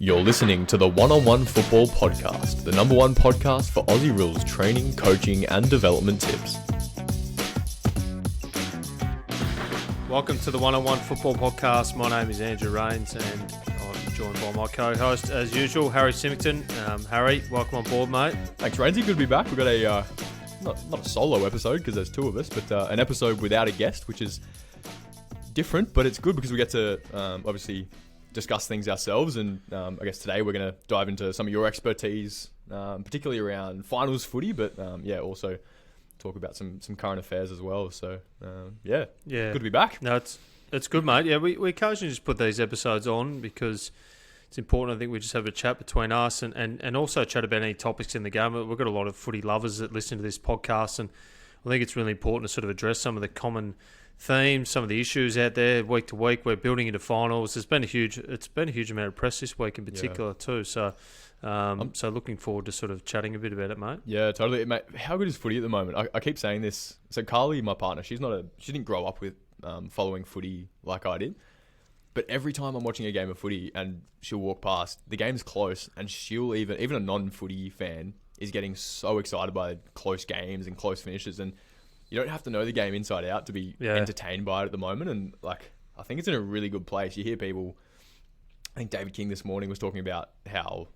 You're listening to the One-on-One Football Podcast, the number one podcast for Aussie Rules training, coaching and development tips. Welcome to the One-on-One Football Podcast. My name is Andrew Rains and I'm joined by my co-host, as usual, Harry Symington. Harry, welcome on board, mate. Thanks, Rainsy. Good to be back. We've got a, not a solo episode because there's two of us, but an episode without a guest, which is different, but it's good because we get to obviously discuss things ourselves, and I guess today we're going to dive into some of your expertise, particularly around finals footy, but also talk about some current affairs as well. So good to be back. No, it's good, mate. Yeah, we occasionally just put these episodes on because it's important. I think we just have a chat between us and also chat about any topics in the game. We've got a lot of footy lovers that listen to this podcast, and I think it's really important to sort of address some of the common themes, some of the issues out there week to week. We're building into finals. It's been a huge amount of press this week in particular too. So, so looking forward to sort of chatting a bit about it, mate. Yeah, totally, mate. How good is footy at the moment? I keep saying this. So Carly, my partner, she didn't grow up with following footy like I did. But every time I'm watching a game of footy and she'll walk past, the game's close, and she'll even a non-footy fan is getting so excited by close games and close finishes, and you don't have to know the game inside out to be entertained by it at the moment. And I think it's in a really good place. You hear people, I think David King this morning was talking about how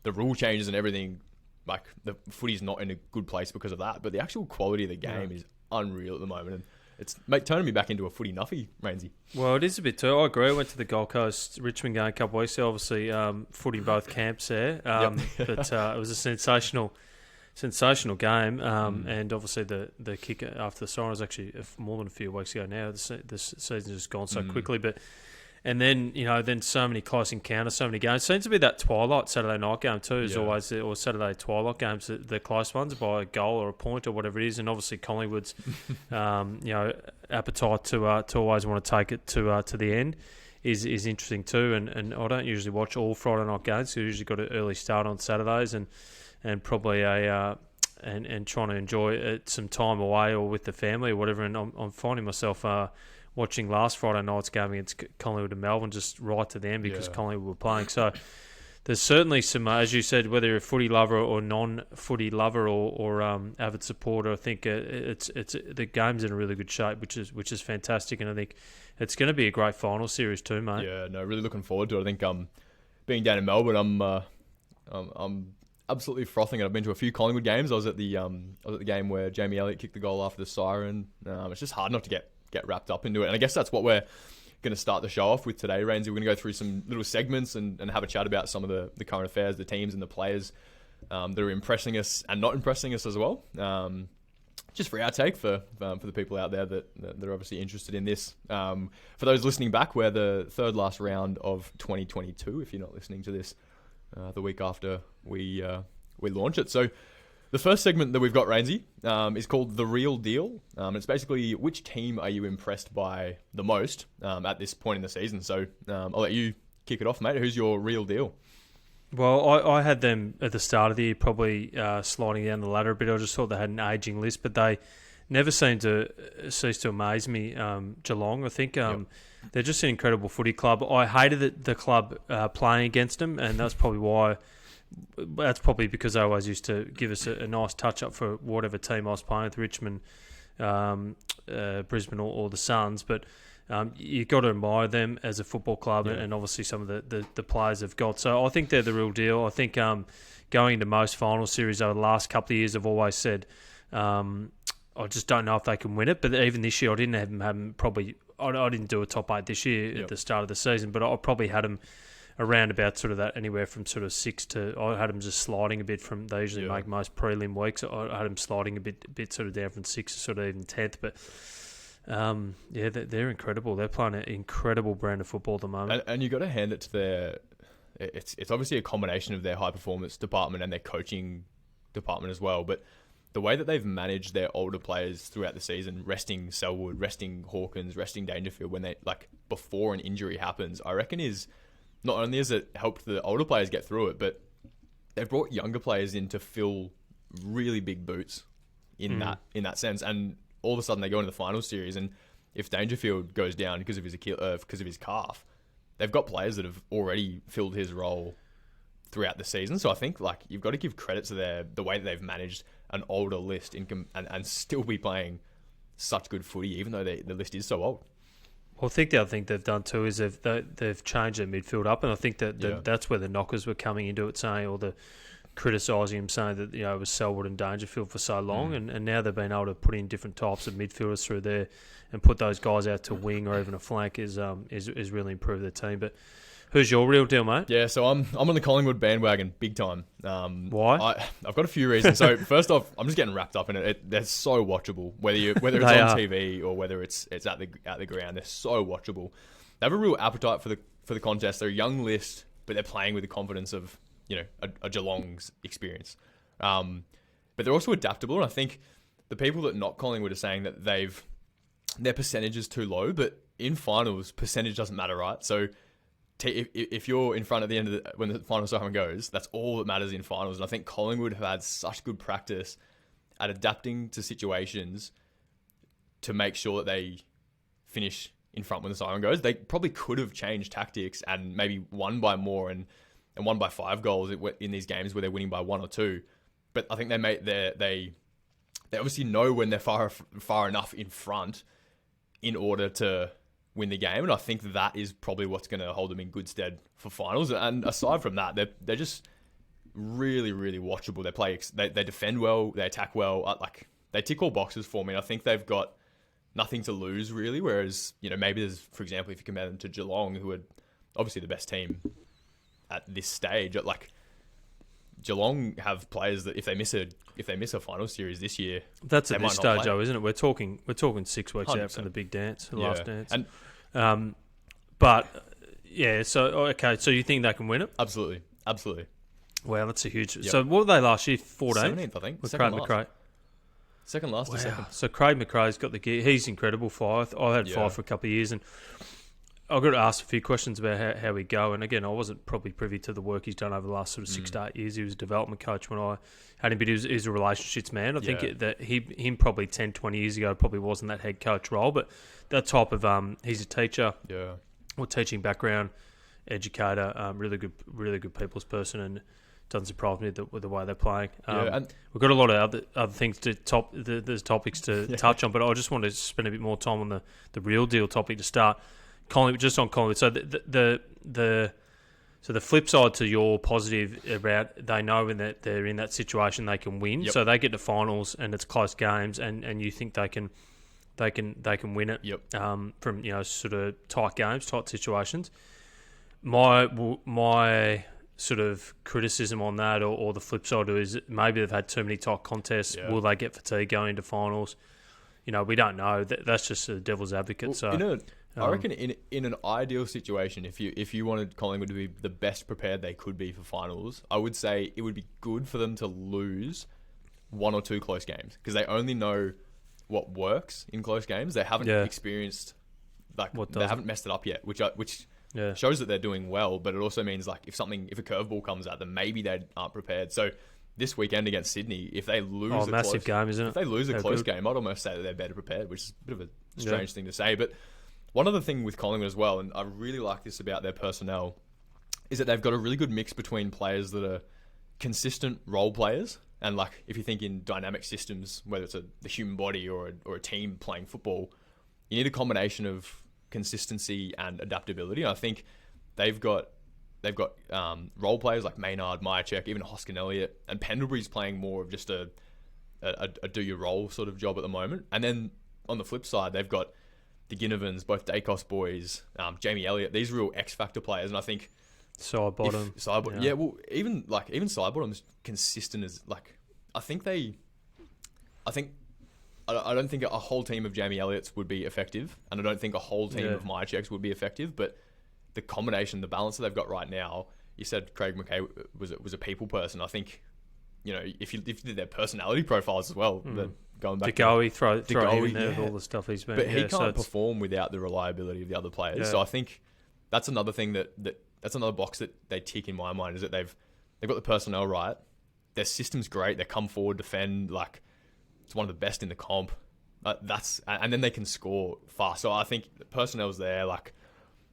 the rule changes and everything, the footy's not in a good place because of that. But the actual quality of the game is unreal at the moment. And it's turning me back into a footy nuffy, Rainsy. Well, it is a bit too. I agree. I went to the Gold Coast Richmond game a couple of weeks ago. Obviously, footy in both camps there. But it was a sensational game, and obviously the kick after the siren was actually more than a few weeks ago now. The season's just gone so quickly, and then so many close encounters, so many games. It seems to be that twilight Saturday night game too, always, or Saturday twilight games, the close ones by a goal or a point or whatever it is. And obviously Collingwood's appetite to always want to take it to the end is interesting too. And I don't usually watch all Friday night games. So I usually got an early start on Saturdays and probably and trying to enjoy some time away or with the family or whatever. And I'm finding myself watching last Friday night's game against Collingwood and Melbourne just right to the end because Collingwood were playing. So there's certainly some, as you said, whether you're a footy lover or non-footy lover or avid supporter, I think it's the game's in a really good shape, which is fantastic, and I think it's going to be a great final series too, mate. Yeah, no, really looking forward to it. I think being down in Melbourne, I'm absolutely frothing it. I've been to a few Collingwood games. I was at the game where Jamie Elliott kicked the goal after the siren. It's just hard not to get wrapped up into it. And I guess that's what we're going to start the show off with today, Rainsy. We're going to go through some little segments and have a chat about some of the current affairs, the teams and the players that are impressing us and not impressing us as well. Just for our take, for the people out there that are obviously interested in this. For those listening back, we're the third last round of 2022, if you're not listening to this the week after we launch it. So the first segment that we've got, Rainsy, is called The Real Deal. It's basically which team are you impressed by the most at this point in the season. So I'll let you kick it off, mate. Who's your real deal? Well, I had them at the start of the year probably sliding down the ladder a bit. I just thought they had an ageing list, but they never seem to cease to amaze me. Geelong, I think. They're just an incredible footy club. I hated the club playing against them, and that's probably why. That's probably because they always used to give us a nice touch-up for whatever team I was playing with, Richmond, Brisbane or the Suns. But you've got to admire them as a football club, and obviously some of the players they've got. So I think they're the real deal. I think going into most final series over the last couple of years, I've always said I just don't know if they can win it. But even this year, I didn't have them probably. I didn't do a top 8 this year at the start of the season, but I probably had them around about sort of that, anywhere from sort of 6 to, I had them just sliding a bit from, they usually make most prelim weeks. I had them sliding a bit sort of down from 6 to sort of even 10th, but they're incredible. They're playing an incredible brand of football at the moment. And you got to hand it to it's obviously a combination of their high performance department and their coaching department as well, but the way that they've managed their older players throughout the season, resting Selwood, resting Hawkins, resting Dangerfield when they, before an injury happens, I reckon is, not only has it helped the older players get through it, but they've brought younger players in to fill really big boots in that sense. And all of a sudden they go into the final series, and if Dangerfield goes down because of his calf, they've got players that have already filled his role throughout the season. So I think like you've got to give credit to the way that they've managed an older list and still be playing such good footy, even though the list is so old. Well, I think the other thing they've done too is they've changed their midfield up, and I think that's where the knockers were coming into it, saying or the criticising him, saying that it was Selwood and Dangerfield for so long, and now they've been able to put in different types of midfielders through there and put those guys out to wing or even a flank is really improved their team. But who's your real deal, mate? Yeah, so I'm on the Collingwood bandwagon big time. Why? I've got a few reasons. So first off, I'm just getting wrapped up in it. They're so watchable, whether it's on TV or whether it's at the ground. They're so watchable. They have a real appetite for the contest. They're a young list, but they're playing with the confidence of a Geelong's experience. But they're also adaptable, and I think the people that knock Collingwood are saying that their percentage is too low, but in finals, percentage doesn't matter, right? So if you're in front at the end when the final siren goes, that's all that matters in finals. And I think Collingwood have had such good practice at adapting to situations to make sure that they finish in front when the siren goes. They probably could have changed tactics and maybe won by more and won by 5 goals in these games where they're winning by 1 or 2. But I think they obviously know when they're far enough in front in order to win the game, and I think that is probably what's going to hold them in good stead for finals. And aside from that, they're just really, really watchable. They defend well, they attack well. They tick all boxes for me. I think they've got nothing to lose really. Whereas maybe there's, for example, if you compare them to Geelong, who are obviously the best team at this stage, Geelong have players that if they miss a final series this year, that's at this stage though, isn't it? We're talking 6 weeks 100%. out from the big dance, the last dance. And but yeah, so okay, so you think they can win it? Absolutely. Wow, that's a huge. Yep. So what were they last year? 14th, 17th, I think. With Craig McRae. Second last to second. So Craig McRae's got the gear. He's incredible. I had 5 for a couple of years, and I got to ask a few questions about how we go. And again, I wasn't probably privy to the work he's done over the last sort of 6 to 8 years. He was a development coach when I had him, but he's a relationships man. I think that him probably 10, 20 years ago probably wasn't that head coach role, but that type of he's a teacher, or teaching background, educator, really good people's person, and doesn't surprise me with the way they're playing. And we've got a lot of other things to there's topics to touch on, but I just want to spend a bit more time on the real deal topic to start. Collingwood, just on Collingwood. So the flip side to your positive about they know when they're in that situation they can win. Yep. So they get to finals and it's close games, and you think they can win it. Yep. From sort of tight games, tight situations. My sort of criticism on that, or the flip side is maybe they've had too many tight contests. Yeah. Will they get fatigue going into finals? We don't know. That's just a devil's advocate. So. I reckon in an ideal situation, if you wanted Collingwood to be the best prepared they could be for finals, I would say it would be good for them to lose 1 or 2 close games, because they only know what works in close games. They haven't experienced they haven't messed it up yet, which shows that they're doing well. But it also means if a curveball comes at them, maybe they aren't prepared. So this weekend against Sydney, if they lose massive game, isn't it? If they lose a close game, I'd almost say that they're better prepared, which is a bit of a strange thing to say, but. One other thing with Collingwood as well, and I really like this about their personnel, is that they've got a really good mix between players that are consistent role players, and if you think in dynamic systems, whether it's the human body or a team playing football, you need a combination of consistency and adaptability. And I think they've got role players like Maynard, Myercheck, even Hoskin Elliott, and Pendlebury's playing more of just a do your role sort of job at the moment. And then on the flip side, they've got the Ginovans, both Dacos boys, Jamie Elliott, these real X factor players, and I think Sidebottom, even Sidebottom's consistent as I don't think a whole team of Jamie Elliott's would be effective, and I don't think a whole team of Myerchecks would be effective, but the combination, the balance that they've got right now. You said Craig McKay was a people person. I think if you did their personality profiles as well. Going back to throw him in there with all the stuff he's been. But he can't perform without the reliability of the other players. Yeah. So I think that's another thing that's another box that they tick in my mind, is that they've got the personnel right. Their system's great. They come forward, defend, it's one of the best in the comp. And then they can score fast. So I think the personnel's there.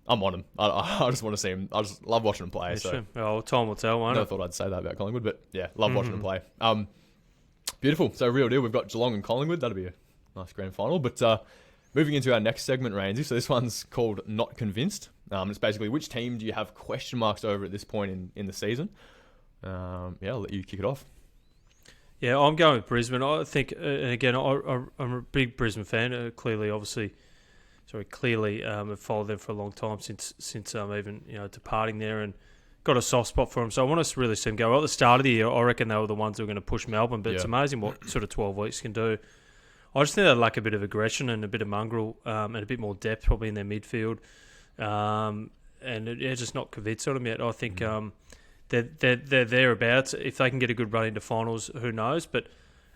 I'm on him. I just want to see him. I just love watching him play. Yeah, so sure. Well, time will tell, won't never it? thought I'd say that about Collingwood, but yeah, love watching him play. Beautiful. So real deal. We've got Geelong and Collingwood. That'll be a nice grand final. But moving into our next segment, Rainsy. So this one's called Not Convinced. It's basically which team do you have question marks over at this point in the season? I'll let you kick it off. Yeah, I'm going with Brisbane. I think, and again, I'm a big Brisbane fan. Clearly, have followed them for a long time since even departing there, and got a soft spot for them. So I want us to really see them go. Well, at the start of the year, I reckon they were the ones who were going to push Melbourne, but it's amazing what sort of 12 weeks can do. I just think they lack a bit of aggression and a bit of mongrel and a bit more depth probably in their midfield. Just not convinced on them yet. I think they're thereabouts. If they can get a good run into finals, who knows? But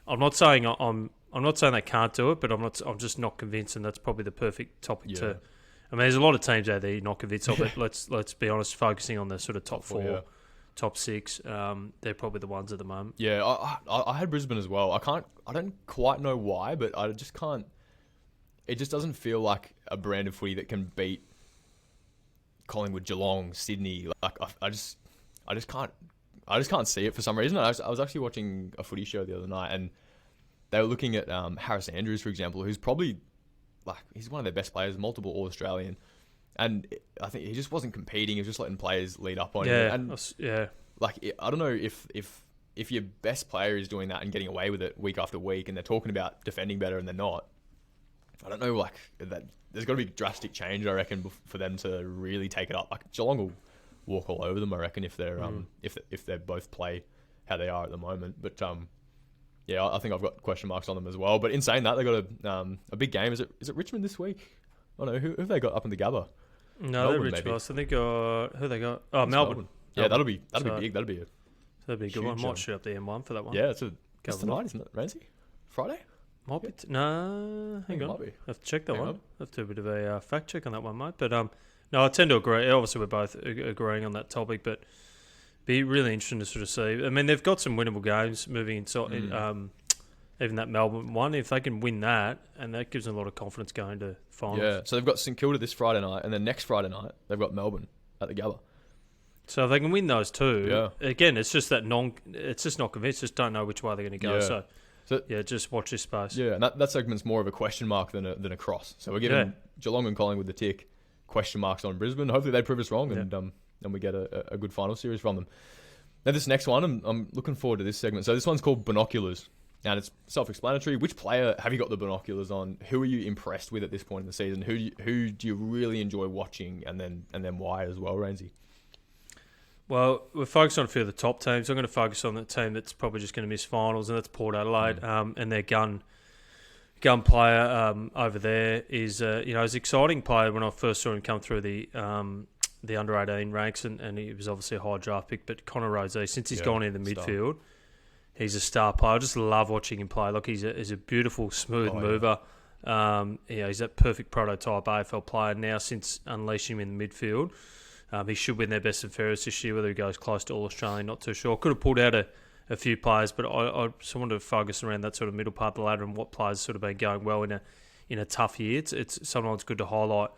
I'm not saying they can't do it, but I'm just not convinced, and that's probably the perfect topic to. I mean, there's a lot of teams out there you're not convinced of, but let's be honest, focusing on the sort of top four, top six, they're probably the ones at the moment. Yeah, I had Brisbane as well. I don't quite know why, but I just can't. It just doesn't feel like a brand of footy that can beat Collingwood, Geelong, Sydney. Like I just can't see it for some reason. I was actually watching a footy show the other night, and they were looking at Harris Andrews, for example, who's probably he's one of their best players, multiple All-Australian, and I think he just wasn't competing. He was just letting players lead up on him. And I don't know if your best player is doing that and getting away with it week after week, and they're talking about defending better and they're not. I don't know, that. There's got to be drastic change, I reckon, for them to really take it up. Like Geelong will walk all over them, I reckon, if they're if they both play how they are at the moment. But I think I've got question marks on them as well. But in saying that, they got a big game. Is it Richmond this week? Oh no, who have they got up in the Gabba? No, they're Richmond. I think who they got? Oh, Melbourne. Yeah, that'll be big. That'll be a good one. Might shoot up the M1 for that one. Yeah, it's tonight, isn't it, Ramsey? Friday? Might be. No, hang on. I have to check that one. I have to do a bit of a fact check on that one, mate. But no, I tend to agree. Obviously, we're both agreeing on that topic, but be really interesting to sort of see. I mean, they've got some winnable games moving inside. Even that Melbourne one, if they can win that, and that gives them a lot of confidence going to finals. Yeah, so they've got St Kilda this Friday night, and then next Friday night they've got Melbourne at the Gabba. So if they can win those two, again, it's just that it's just not convinced. Just don't know which way they're going to go. So just watch this space. Yeah, and that segment's more of a question mark than a cross. So we're giving Geelong and Collingwood the tick, question marks on Brisbane. Hopefully they prove us wrong, and we get a good final series from them. Now this next one, I'm looking forward to this segment. So this one's called Binoculars, and it's self-explanatory. Which player have you got the binoculars on? Who are you impressed with at this point in the season? Who do you really enjoy watching, and then why as well, Rainsy? Well, we're focused on a few of the top teams. I'm going to focus on the team that's probably just going to miss finals, and that's Port Adelaide. And their gun player over there is, he's an exciting player. When I first saw him come through the under 18 ranks, and he was obviously a high draft pick. But Connor Rozee, since he's gone into the midfield, he's a star player. I just love watching him play. Look, he's a beautiful, smooth mover. He's that perfect prototype AFL player now. Since unleashing him in the midfield. He should win their best and fairest this year, whether he goes close to All-Australian, not too sure. Could have pulled out a few players, but I just wanted to focus around that sort of middle part of the ladder and what players sort of been going well in a tough year. It's sometimes good to highlight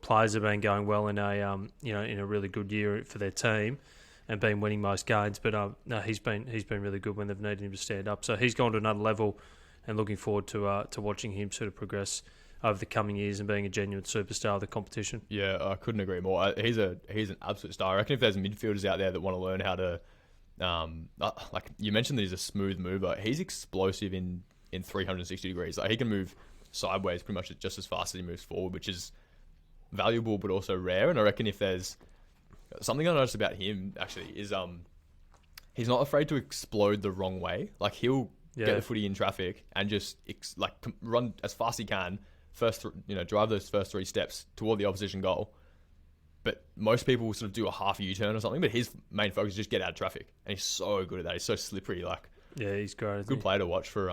players that have been going well in a really good year for their team and been winning most games. But no, he's been really good when they've needed him to stand up. So he's gone to another level, and looking forward to watching him sort of progress over the coming years and being a genuine superstar of the competition. Yeah, I couldn't agree more. He's an absolute star. I reckon if there's midfielders out there that want to learn how to, like you mentioned that he's a smooth mover, he's explosive in 360 degrees. Like he can move sideways pretty much just as fast as he moves forward, which is valuable but also rare. And I reckon if there's something I noticed about him actually is he's not afraid to explode the wrong way. Like he'll get the footy in traffic and just run as fast as he can. Drive those first 3 steps toward the opposition goal. But most people will sort of do a half U-turn or something. But his main focus is just get out of traffic, and he's so good at that. He's so slippery. He's great. Good player to watch for.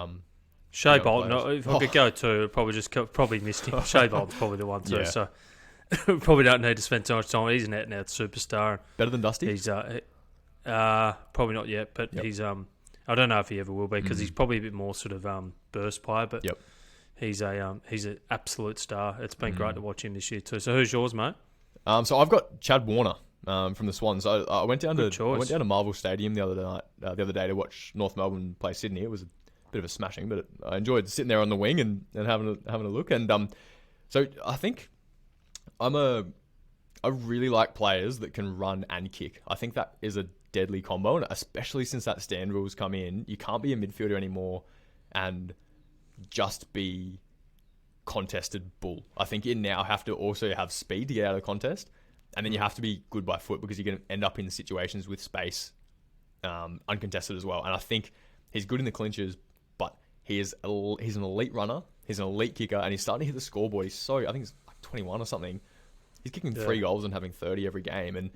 Shea Bolton. If I could go to, probably missed him. Shea Bolton's probably the one too. Yeah. So probably don't need to spend too much time. He's an out-and-out superstar. Better than Dusty. He's probably not yet, but he's I don't know if he ever will be because he's probably a bit more sort of burst player, but. He's an absolute star. It's been great to watch him this year too. So who's yours, mate? So I've got Chad Warner from the Swans. I went down Good to choice. I went down to Marvel Stadium the other day to watch North Melbourne play Sydney. It was a bit of a smashing, but I enjoyed sitting there on the wing and having a look. And so I think I really like players that can run and kick. I think that is a deadly combo, and especially since that stand rule's come in, you can't be a midfielder anymore and just be contested bull. I think you now have to also have speed to get out of the contest, and then you have to be good by foot because you're going to end up in situations with space uncontested as well. And I think he's good in the clinches, but he's an elite runner, he's an elite kicker, and he's starting to hit the scoreboard. I think he's like 21 or something. He's kicking 3 goals and having 30 every game. And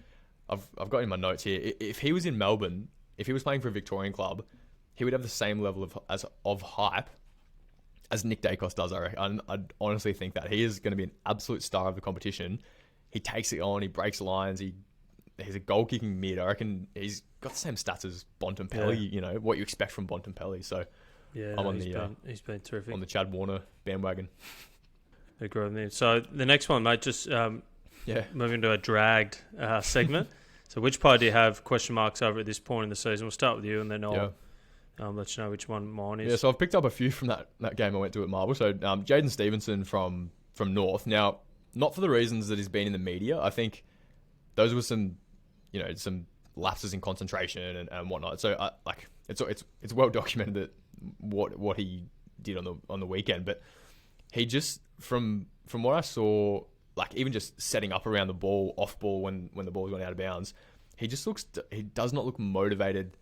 I've got in my notes here, if he was in Melbourne, if he was playing for a Victorian club, he would have the same level of hype as Nick Dacos does, I reckon. I'd honestly think that. He is going to be an absolute star of the competition. He takes it on, he breaks lines, he's a goal-kicking mid. I reckon he's got the same stats as Bontempelli, you know, what you expect from Bontempelli. So Yeah, he's been terrific. On the Chad Warner bandwagon. Agree with me. So the next one, mate, just moving to a dragged segment. So which player do you have question marks over at this point in the season? We'll start with you, and then I'll let you know which one mine is. Yeah, so I've picked up a few from that game I went to at Marvel. So Jaden Stevenson from North. Now, not for the reasons that he's been in the media. I think those were some lapses in concentration and whatnot. So it's well documented that what he did on the weekend. But he just from what I saw, like even just setting up around the ball, off ball when the ball's gone out of bounds, he does not look motivated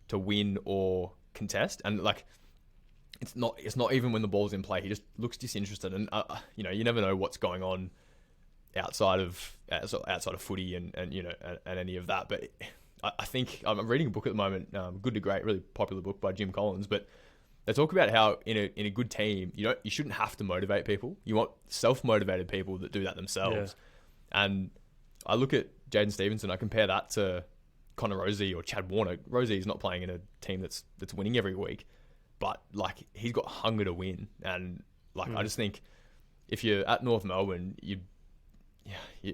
to win or contest. And like it's not even when the ball's in play. He just looks disinterested. And you never know what's going on outside of footy and any of that. But I think I'm reading a book at the moment, Good to Great, really popular book by Jim Collins. But they talk about how in a good team, you shouldn't have to motivate people. You want self-motivated people that do that themselves. Yeah. And I look at Jaden Stevenson, I compare that to Connor Rozee or Chad Warner. Rozee is not playing in a team that's winning every week, but like he's got hunger to win. And like I just think if you're at North Melbourne,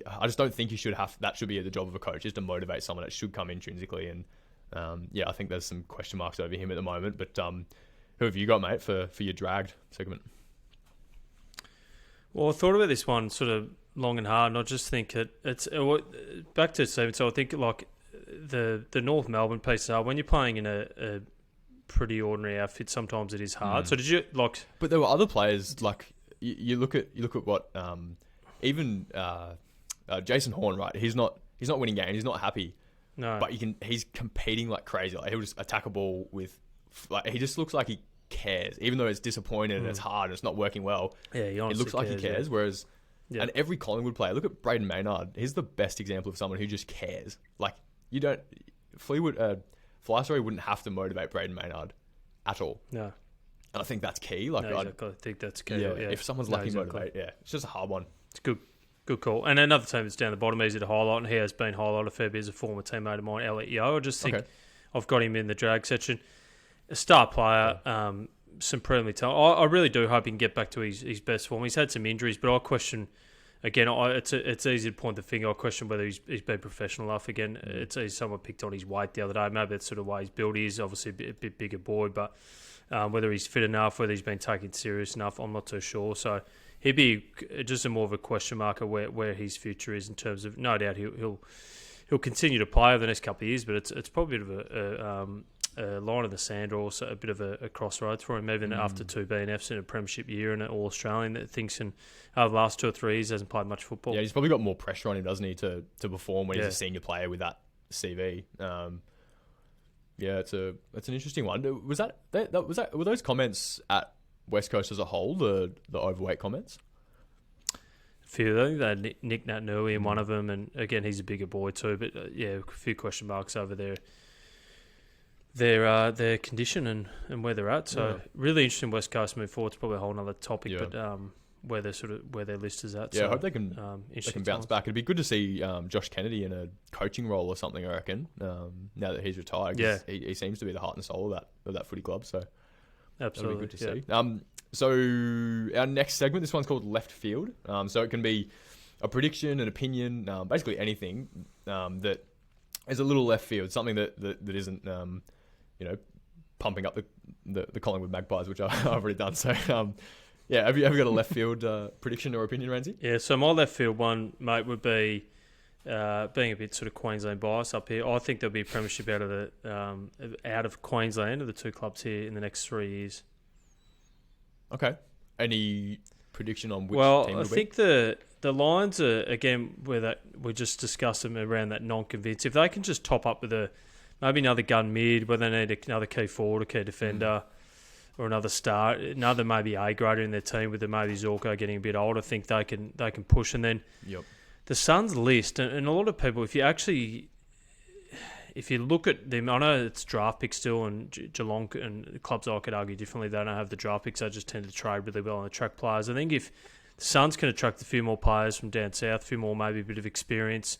I just don't think that should be the job of a coach, is to motivate someone. It should come intrinsically. And I think there's some question marks over him at the moment. But who have you got, mate, for your dragged segment? Well, I thought about this one sort of long and hard, and I just think it's back to Steven. So I think like the North Melbourne piece are when you're playing in a pretty ordinary outfit, sometimes it is hard. So did you like? But there were other players like you look at what even Jason Horn, right? He's not winning games. He's not happy. No, but he's competing like crazy. Like he'll just attack a ball with. Like he just looks like he cares, even though it's disappointed and it's hard and it's not working well. Yeah, it looks like he cares. Yeah. Whereas, and every Collingwood player, look at Braden Maynard. He's the best example of someone who just cares. Like you don't, Flystory wouldn't have to motivate Braden Maynard at all. No, and I think that's key. Like I think that's key. Yeah, if someone's lucky to motivate, it's just a hard one. It's good call. And another team that's down the bottom, easy to highlight, and he has been highlighted a fair bit as a former teammate of mine, Elliot Yeo. I just think I've got him in the drag section. A star player, supremely talented. I really do hope he can get back to his best form. He's had some injuries, but I question, again, it's easy to point the finger. I question whether he's been professional enough. Again, it's easy. Someone picked on his weight the other day. Maybe that's sort of why his build is. Obviously a bit bigger boy, but whether he's fit enough, whether he's been taken serious enough, I'm not too sure. So he'd be just more of a question mark of where his future is in terms of, no doubt he'll continue to play over the next couple of years, but it's probably a bit of a line in the sand, or also a bit of a crossroads for him, even after 2 BNFs in a premiership year and an All-Australian that thinks over the last 2 or 3 years hasn't played much football. Yeah, he's probably got more pressure on him, doesn't he, to perform when he's a senior player with that CV. It's an interesting one. Were those comments at West Coast as a whole, the overweight comments? A few of them. They had Nick Nat-Nui in one of them, and again, he's a bigger boy too. But a few question marks over their condition and where they're at. So really interesting West Coast move forward. It's probably a whole other topic, but where their list is at. Yeah, so, I hope they can bounce back. It'd be good to see Josh Kennedy in a coaching role or something, I reckon, now that he's retired. Yeah. He seems to be the heart and soul of that footy club. So absolutely that'll be good to see. So our next segment, this one's called Left Field. So it can be a prediction, an opinion, basically anything that is a little left field, something that isn't, pumping up the Collingwood Magpies, which I've already done. So, have you got a left field prediction or opinion, Ramsey? Yeah, so my left field one, mate, would be being a bit sort of Queensland bias up here. I think there'll be a premiership out of Queensland of the two clubs here in the next 3 years. Okay. Any prediction on which team Well, it'll I think the Lions are, again, we just discussed them around that non-convince. If they can just top up with maybe another gun mid, where they need another key forward, a key defender, or another star, another maybe A grader in their team with maybe Zorko getting a bit older, I think they can push. And then the Suns list, and a lot of people, if you look at them, I know it's draft picks still, and Geelong and clubs I could argue differently, they don't have the draft picks, they just tend to trade really well and attract players. I think if the Suns can attract a few more players from down south, a few more maybe a bit of experience,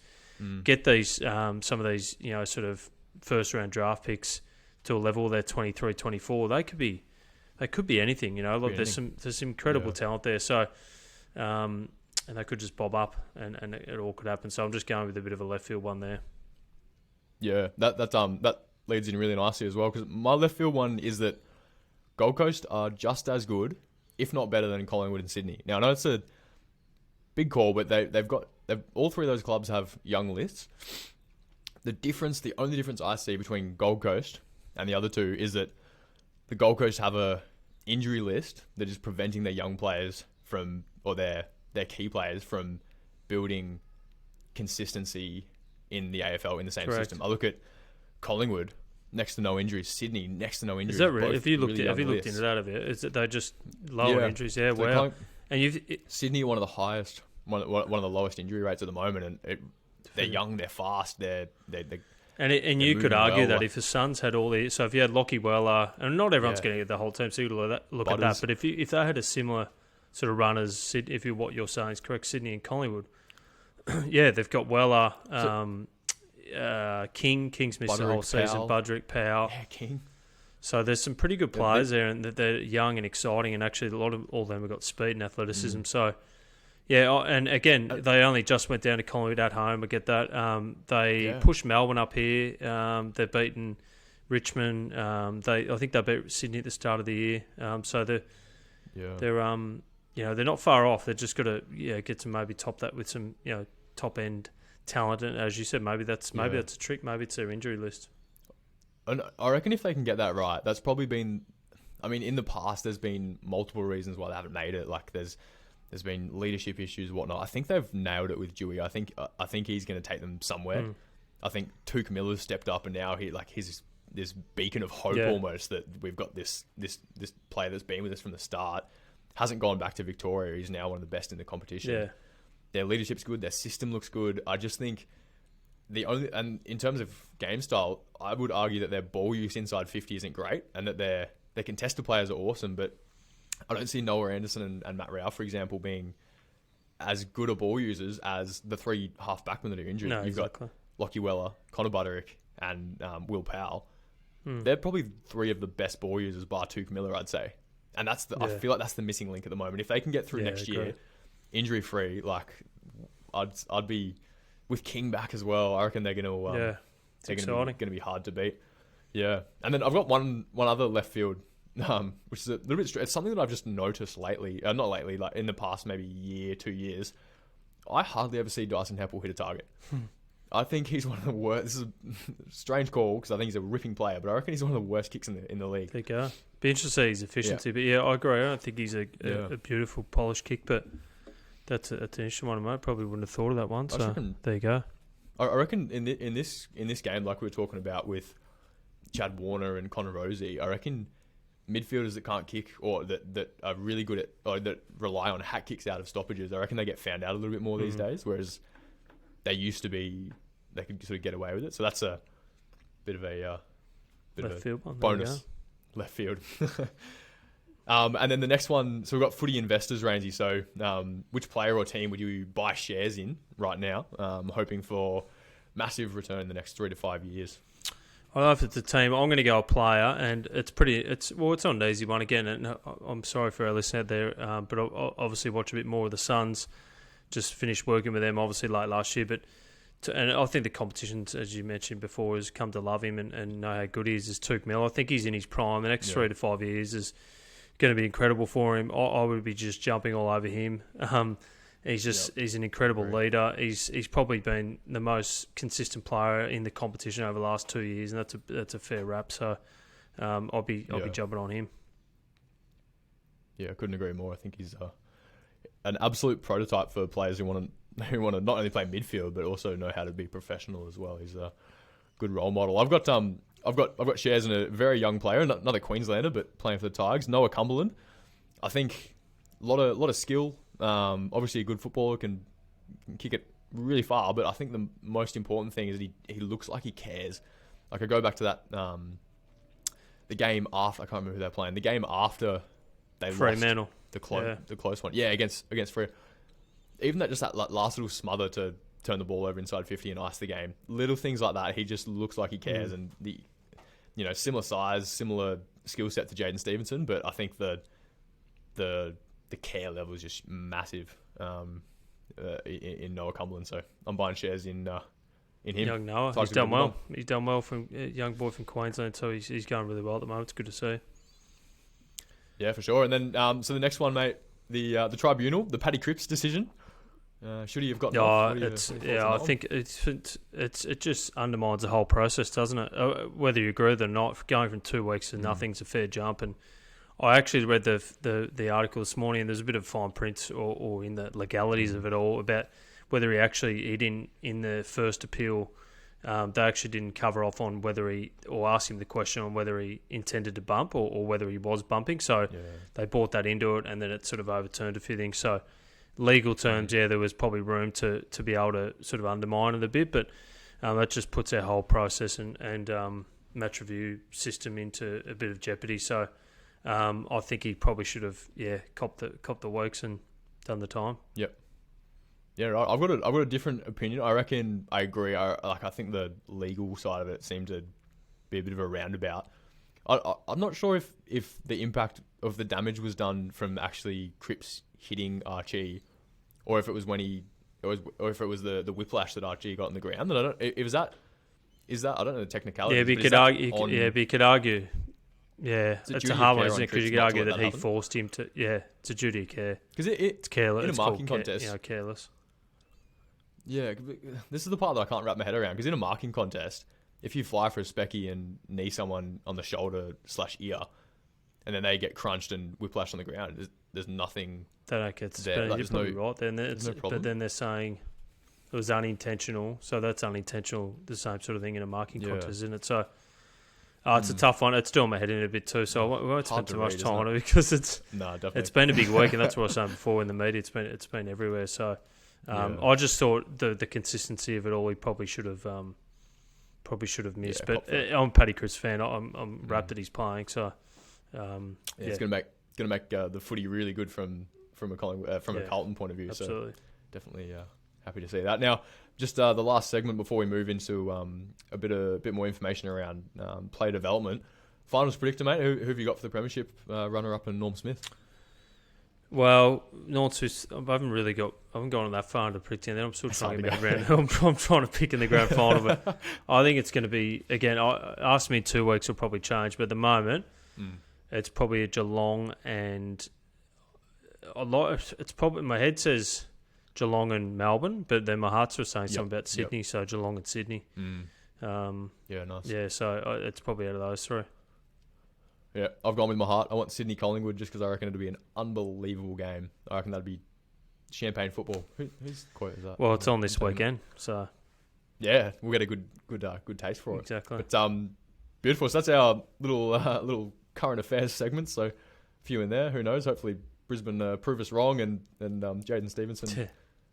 get these some of these sort of first round draft picks to a level they're 23, 24, they could be anything. Look, there's some incredible talent there. So, and they could just bob up, and it all could happen. So I'm just going with a bit of a left field one there. Yeah, that leads in really nicely as well, because my left field one is that Gold Coast are just as good, if not better, than Collingwood and Sydney. Now I know it's a big call, but they've all three of those clubs have young lists. The only difference I see between Gold Coast and the other two is that the Gold Coast have a injury list that is preventing their young players from, or their key players from, building consistency in the AFL in the same system. I look at Collingwood, next to no injuries. Sydney, next to no injuries. Is that right? Have you looked into that a bit? Is it they just lower injuries? Yeah, so wow. And Sydney are one of the highest, one of the lowest injury rates at the moment, and they're young, they're fast, they're you could argue that if the Suns had all these, so if you had Lockie Weller, and not everyone's going to get the whole team, so you look at that, but if they had a similar sort of run as, what you're saying is correct, Sydney and Collingwood, they've got Weller, King's missed the whole season, Budrick, Powell. Yeah, King. So there's some pretty good players there, and they're young and exciting, and actually all of them have got speed and athleticism, so... Yeah, and again, they only just went down to Collingwood at home. I get that. They pushed Melbourne up here. They've beaten Richmond. I think they beat Sydney at the start of the year. So they're not far off. They've just got to get to maybe top that with some top end talent. And as you said, maybe that's a trick. Maybe it's their injury list. And I reckon if they can get that right, that's probably been. I mean, in the past, there's been multiple reasons why they haven't made it. Like there's been leadership issues, whatnot. I think they've nailed it with Dewey. I think he's going to take them somewhere. I think Tuke Miller's stepped up, and now he's this beacon of hope almost, that we've got this player that's been with us from the start, hasn't gone back to Victoria. He's now one of the best in the competition. Yeah. Their leadership's good. Their system looks good. I just think and in terms of game style, I would argue that their ball use inside 50 isn't great, and that their contested players are awesome, but I don't see Noah Anderson and Matt Rao, for example, being as good a ball users as the three half-backmen that are injured. No, You've got Lockie Weller, Connor Buderick, and Will Powell. They're probably three of the best ball users, bar Tuke Miller, I'd say. And I feel like that's the missing link at the moment. If they can get through next year, injury-free, I'd be... With King back as well, I reckon they're going to... they're going to be hard to beat. Yeah. And then I've got one other left field, which is a little bit... It's something that I've just noticed lately. Not lately, like in the past maybe year, 2 years. I hardly ever see Dyson Heppel hit a target. I think he's one of the worst... This is a strange call because I think he's a ripping player, but I reckon he's one of the worst kicks in the league. There you go. Be interesting to see his efficiency, but I agree. I don't think he's a beautiful, polished kick, but that's an interesting one, mate. Probably wouldn't have thought of that one, so there you go. I reckon in this game, like we were talking about with Chad Warner and Connor Rosie, I reckon midfielders that can't kick or that are really good at, or that rely on hat kicks out of stoppages, I reckon they get found out a little bit more these days, whereas they used to be, they could sort of get away with it. So that's a bit of a bonus. Left field. And then the next one, so we've got footy investors, Rainsy. So which player or team would you buy shares in right now, hoping for massive return in the next 3 to 5 years? I don't know if it's a team. I'm going to go a player, and it's not an easy one again. And I'm sorry for our listener out there, but I'll obviously watch a bit more of the Suns. just finished working with them obviously late last year, but and I think the competition, as you mentioned before, has come to love him and know how good he is. Tuke Miller, I think he's in his prime. The next 3 to 5 years is going to be incredible for him. I would be just jumping all over him. He's an incredible leader. He's probably been the most consistent player in the competition over the last 2 years, and that's a fair rap. So I'll be jumping on him. Yeah, I couldn't agree more. I think he's an absolute prototype for players who want to not only play midfield but also know how to be professional as well. He's a good role model. I've got shares in a very young player, another Queenslander, but playing for the Tigers, Noah Cumberland. I think a lot of skill. Obviously, a good footballer can kick it really far, but I think the most important thing is he looks like he cares. Like I go back to that the game after, I can't remember who they're playing. The game after they Fremantle. lost the close one. Yeah, against Free. Even that last little smother to turn the ball over inside 50 and ice the game. Little things like that. He just looks like he cares, and similar size, similar skill set to Jaden Stevenson, but I think the care level is just massive in Noah Cumberland. So I'm buying shares in him. Young Noah, he's done well. He's done well from a young boy from Queensland, so he's going really well at the moment. It's good to see. Yeah, for sure. And then so the next one, mate, the tribunal, the Paddy Cripps decision. Should he have gotten off? I think it just undermines the whole process, doesn't it? Whether you agree with it or not, going from 2 weeks to nothing's a fair jump. And I actually read the article this morning, and there's a bit of fine print or in the legalities of it all about whether he actually in the first appeal. They actually didn't cover off on whether or ask him the question on whether he intended to bump or whether he was bumping. So they brought that into it, and then it sort of overturned a few things. So legal terms, there was probably room to be able to sort of undermine it a bit, but that just puts our whole process and match review system into a bit of jeopardy. So I think he probably should have copped the weeks and done the time. Yep. Yeah, right. I've got a different opinion. I reckon I agree. I think the legal side of it seemed to be a bit of a roundabout. I'm not sure if the impact of the damage was done from actually Cripps hitting Archie, or if it was or if it was the whiplash that Archie got on the ground. And I don't. Is that I don't know the technicality. Yeah, but you could argue. Yeah, it's a hard one, isn't it? Because you could argue that he forced him to. Yeah, it's a duty of care. Because it's careless. In a marking contest, careless. Yeah, this is the part that I can't wrap my head around. Because in a marking contest, if you fly for a specky and knee someone on the shoulder/ear, and then they get crunched and whiplash on the ground, there's nothing. They don't get suspended. You're probably right. But then they're saying it was unintentional, so that's unintentional. The same sort of thing in a marking contest, isn't it? So it's a tough one. It's doing my head in a bit too. So I won't spend too much time on it because it's been a big week, and that's what I was saying before in the media. It's been everywhere. So. I just thought the consistency of it all, he probably should have missed. But I'm a Paddy Cripps fan. I'm rapt that he's playing. So it's gonna make the footy really good from a Carlton point of view. Absolutely. So definitely happy to see that. Now, just the last segment before we move into a bit more information around player development. Finals predictor, mate. Who have you got for the premiership runner up in Norm Smith? Well, I haven't gone that far into predicting that. I'm still trying to get around. I'm trying to pick in the grand final, but I think it's going to be, again, ask me in 2 weeks, will probably change, but at the moment, it's probably a Geelong and it's probably, my head says Geelong and Melbourne, but then my heart's saying something about Sydney, so Geelong and Sydney. Nice. Yeah, so it's probably out of those three. Yeah, I've gone with my heart. I want Sydney Collingwood just because I reckon it'll be an unbelievable game. I reckon that'd be champagne football. Whose quote is that? Well, it's on this weekend, so yeah, we'll get a good taste for it. Exactly. But beautiful. So that's our little current affairs segment. So a few in there. Who knows? Hopefully Brisbane prove us wrong, and Jaden Stevenson,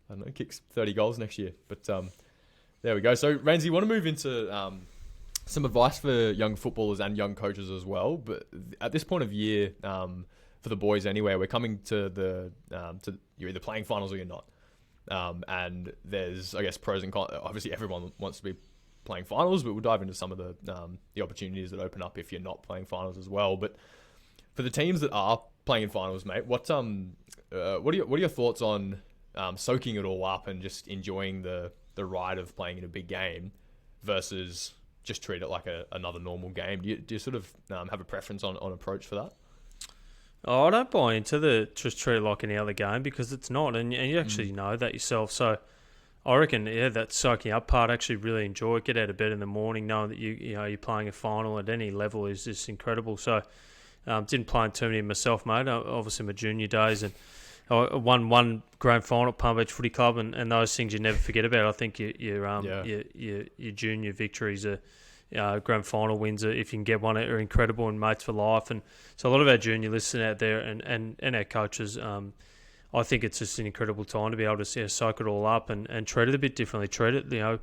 I don't know, kicks 30 goals next year. But there we go. So Rainsy, you want to move into some advice for young footballers and young coaches as well. But at this point of year, for the boys anyway, we're coming to you're either playing finals or you're not. And there's, I guess, pros and cons. Obviously, everyone wants to be playing finals, but we'll dive into some of the opportunities that open up if you're not playing finals as well. But for the teams that are playing in finals, mate, what are your thoughts on soaking it all up and just enjoying the ride of playing in a big game versus just treat it like another normal game? Do you sort of have a preference on approach for that? Oh, I don't buy into the just treat it like any other game, because it's not, and you actually know that yourself. So I reckon, that soaking up part, actually really enjoy it. Get out of bed in the morning knowing that you're playing a final at any level is just incredible. So didn't play in too many myself, mate. Obviously my junior days, and I won one grand final at Palm Beach Footy Club, and those things you never forget about. I think your junior victories are grand final wins, if you can get one, are incredible, and mates for life. And so a lot of our junior listeners out there and our coaches, I think it's just an incredible time to be able to soak it all up and treat it a bit differently. Treat it,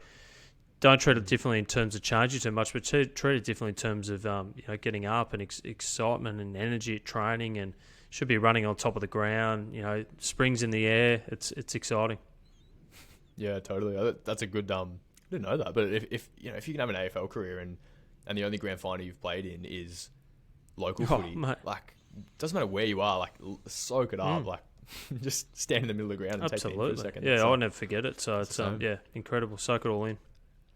don't treat it differently in terms of changing too much, but treat it differently in terms of getting up and excitement and energy at training, and should be running on top of the ground. Springs in the air. It's exciting. Yeah, totally. That's a good. I didn't know that, but if you can have an AFL career and the only grand final you've played in is local footy, mate. Like, doesn't matter where you are, like, soak it up, like. Just stand in the middle of the ground and Absolutely. take it in for a second. Yeah, I'll never forget it. So it's incredible. Soak it all in.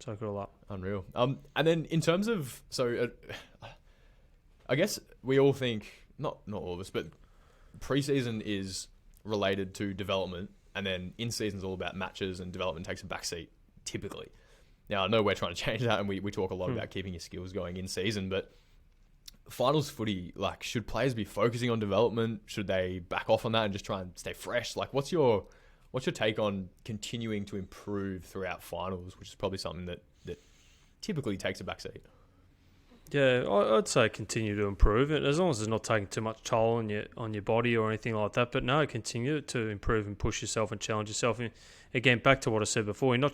Soak it all up. Unreal. And then in terms of I guess we all think, not all of us, but preseason is related to development, and then in season's all about matches, and development takes a backseat typically. Now, I know we're trying to change that, and we talk a lot about keeping your skills going in season, but finals footy, like, should players be focusing on development? Should they back off on that and just try and stay fresh? Like, what's your take on continuing to improve throughout finals, which is probably something that typically takes a backseat? Yeah, I'd say continue to improve it, as long as it's not taking too much toll on your body or anything like that. But no, continue to improve and push yourself and challenge yourself. And again, back to what I said before, you're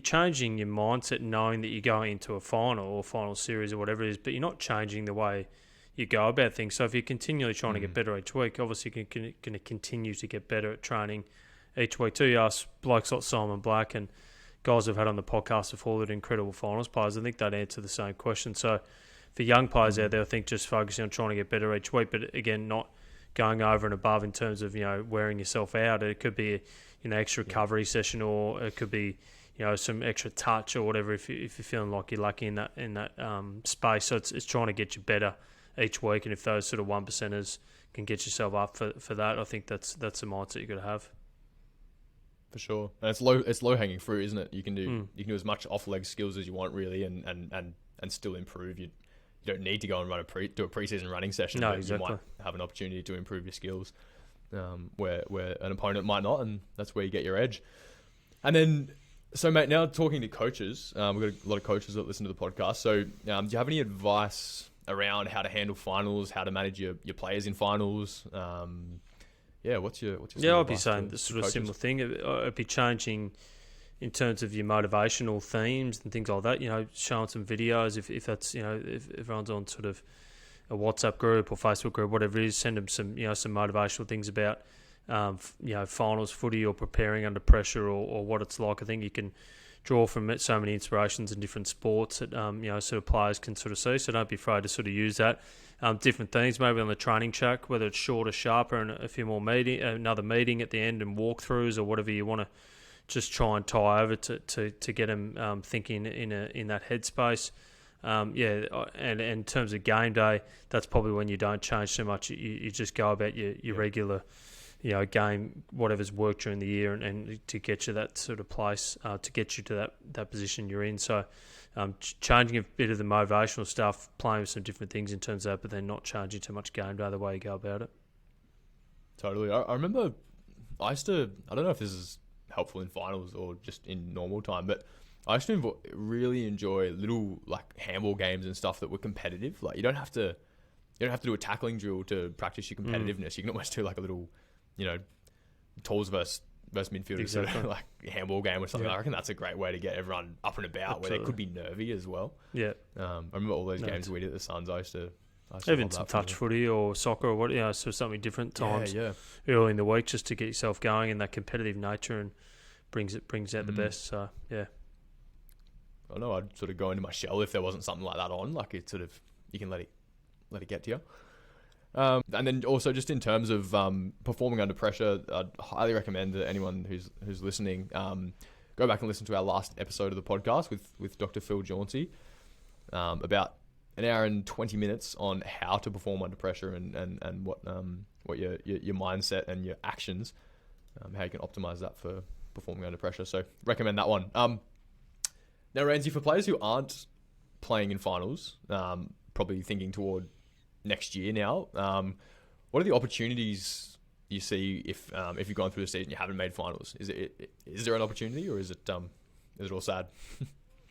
changing your mindset, knowing that you're going into a final or final series or whatever it is, but you're not changing the way you go about things. So if you're continually trying to get better each week, obviously you're going to continue to get better at training each week too. You ask blokes like Simon Black and guys who've had on the podcast before that are incredible finals players, I think they'd answer the same question. So for young players out there, I think just focusing on trying to get better each week, but again, not going over and above in terms of wearing yourself out. It could be an extra recovery session, or it could be some extra touch or whatever if you're feeling like you're lucky in that space. So it's trying to get you better each week, and if those sort of 1%ers can get yourself up for that, I think that's the mindset you've got to have. For sure. And it's low hanging fruit, isn't it? You can do as much off leg skills as you want, really, and still improve. You don't need to go and do a preseason running session. No, but exactly. You might have an opportunity to improve your skills, where an opponent might not, and that's where you get your edge. And then, so mate, now talking to coaches, we've got a lot of coaches that listen to the podcast. So, do you have any advice around how to handle finals, how to manage your players in finals? What's your I'd be saying the sort of similar thing. I'd be changing in terms of your motivational themes and things like that. Showing some videos if that's if everyone's on sort of a WhatsApp group or Facebook group, whatever it is, send them some some motivational things about finals footy or preparing under pressure or what it's like. I think you can draw from it so many inspirations in different sports that sort of players can sort of see. So don't be afraid to sort of use that. Different things maybe on the training track, whether it's shorter, sharper, and a few more another meeting at the end and walkthroughs or whatever you want to just try and tie over to get them thinking in that headspace. And in terms of game day, that's probably when you don't change too much. You just go about your regular game, whatever's worked during the year, and to get you that sort of place, to get you to that position you're in. So changing a bit of the motivational stuff, playing with some different things in terms of that, but then not changing too much game day the way you go about it. Totally. I remember I don't know if this is helpful in finals or just in normal time, but I used to really enjoy little like handball games and stuff that were competitive. Like you don't have to do a tackling drill to practice your competitiveness. You can almost do like a little, tools versus midfielders, exactly. Sort of like handball game or something. Yeah. I reckon that's a great way to get everyone up and about. Absolutely. Where they could be nervy as well. Yeah. I remember all those games we did at the Suns. I used to even some touch footy or soccer or what, so something different times early in the week just to get yourself going and that competitive nature and brings out the best. So yeah. I know I'd sort of go into my shell if there wasn't something like that on. Like it sort of, you can let it get to you. And then also just in terms of performing under pressure, I'd highly recommend that anyone who's listening go back and listen to our last episode of the podcast with Dr. Phil Jauncey, about an hour and 20 minutes on how to perform under pressure and what your mindset and your actions, how you can optimize that for performing under pressure. So recommend that one. Now, Ramsey, for players who aren't playing in finals, probably thinking toward next year now, what are the opportunities you see if you've gone through the season you haven't made finals? Is there an opportunity, or is it all sad?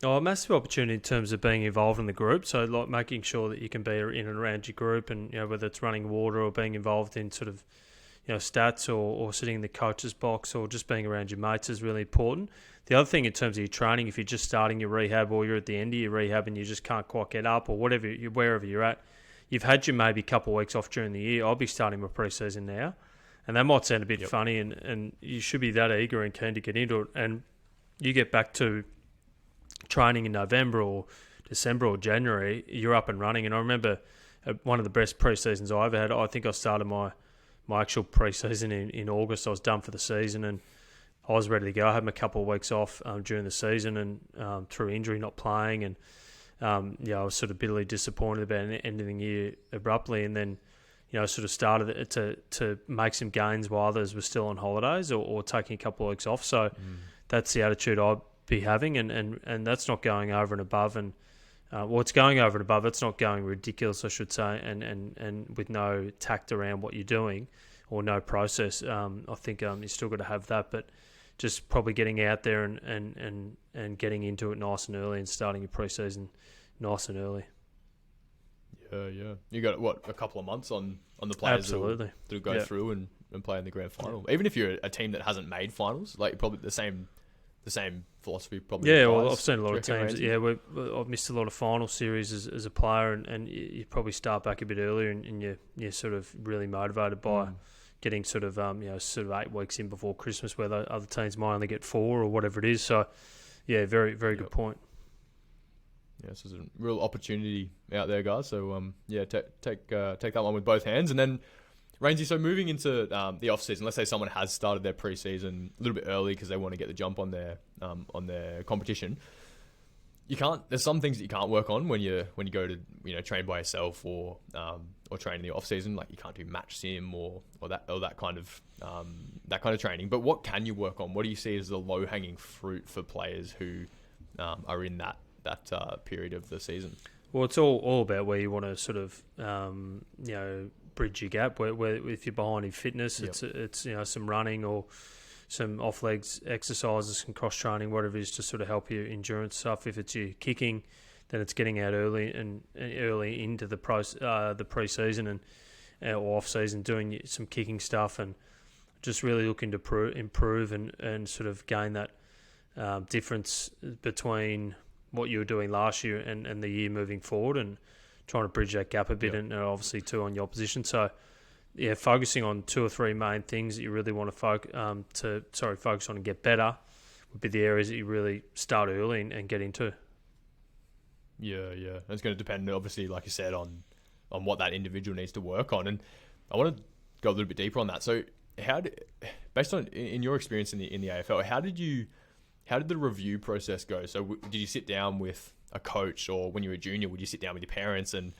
Oh, a massive opportunity in terms of being involved in the group. So, like making sure that you can be in and around your group, and whether it's running water or being involved in sort of stats or sitting in the coach's box or just being around your mates is really important. The other thing in terms of your training, if you're just starting your rehab or you're at the end of your rehab and you just can't quite get up or wherever you're at, you've had your maybe couple of weeks off during the year. I'll be starting my pre-season now, and that might sound a bit funny, and you should be that eager and keen to get into it, and you get back to training in November or December or January, you're up and running. And I remember one of the best pre-seasons I ever had. I think I started my actual pre-season in August. I was done for the season and I was ready to go. I had a couple of weeks off during the season and through injury not playing, and I was sort of bitterly disappointed about ending the year abruptly, and then sort of started to make some gains while others were still on holidays or taking a couple of weeks off. So that's the attitude I'd be having, and that's not going over and above, and it's going over and above. It's not going ridiculous, I should say, and with no tact around what you're doing or no process. I think you still got to have that, but just probably getting out there and getting into it nice and early and starting your pre-season nice and early. Yeah. You got a couple of months on the players Absolutely. to go through and play in the grand final. Even if you're a team that hasn't made finals, like probably the same philosophy probably. Yeah, applies. well, I've seen a lot of teams. I've missed a lot of final series as a player, and you probably start back a bit earlier, and you're sort of really motivated by getting sort of 8 weeks in before Christmas, where the other teams might only get 4 or whatever it is. So, yeah, very very good point. Yeah, so there's a real opportunity out there, guys. So take that one with both hands, and then. Rainsy, so moving into the off season, let's say someone has started their pre-season a little bit early because they want to get the jump on their competition. There's some things that you can't work on when you go to train by yourself or train in the off season. Like you can't do match sim or that kind of training. But what can you work on? What do you see as the low hanging fruit for players who are in that period of the season? Well, it's all about where you want to sort of bridge your gap. Where if you're behind in fitness, it's some running or some off legs exercises, some cross training, whatever it is, to sort of help your endurance stuff. If it's your kicking, then it's getting out early into the pre-season or off season, doing some kicking stuff and just really looking to improve and sort of gain that difference between what you were doing last year and the year moving forward, and trying to bridge that gap a bit, and obviously too on your opposition. So, focusing on 2 or 3 main things that you really want to focus on and get better would be the areas that you really start early and get into. Yeah. It's going to depend, obviously, like you said, on what that individual needs to work on. And I want to go a little bit deeper on that. So, based on in your experience in the AFL, how did the review process go? So, did you sit down with a coach, or when you were a junior, would you sit down with your parents? And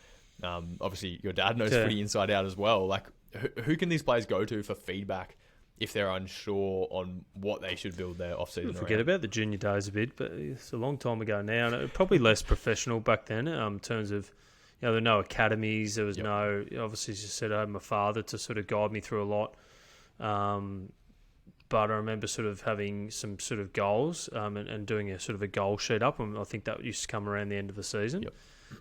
obviously your dad knows footy inside out as well. Like, who can these players go to for feedback if they're unsure on what they should build their off-season around? Forget about the junior days a bit, but it's a long time ago now, and it was probably less professional back then in terms of, there were no academies, there was no, obviously, as you said, I had my father to sort of guide me through a lot. But I remember sort of having some sort of goals and doing a sort of a goal sheet up, and I think that used to come around the end of the season. Yep.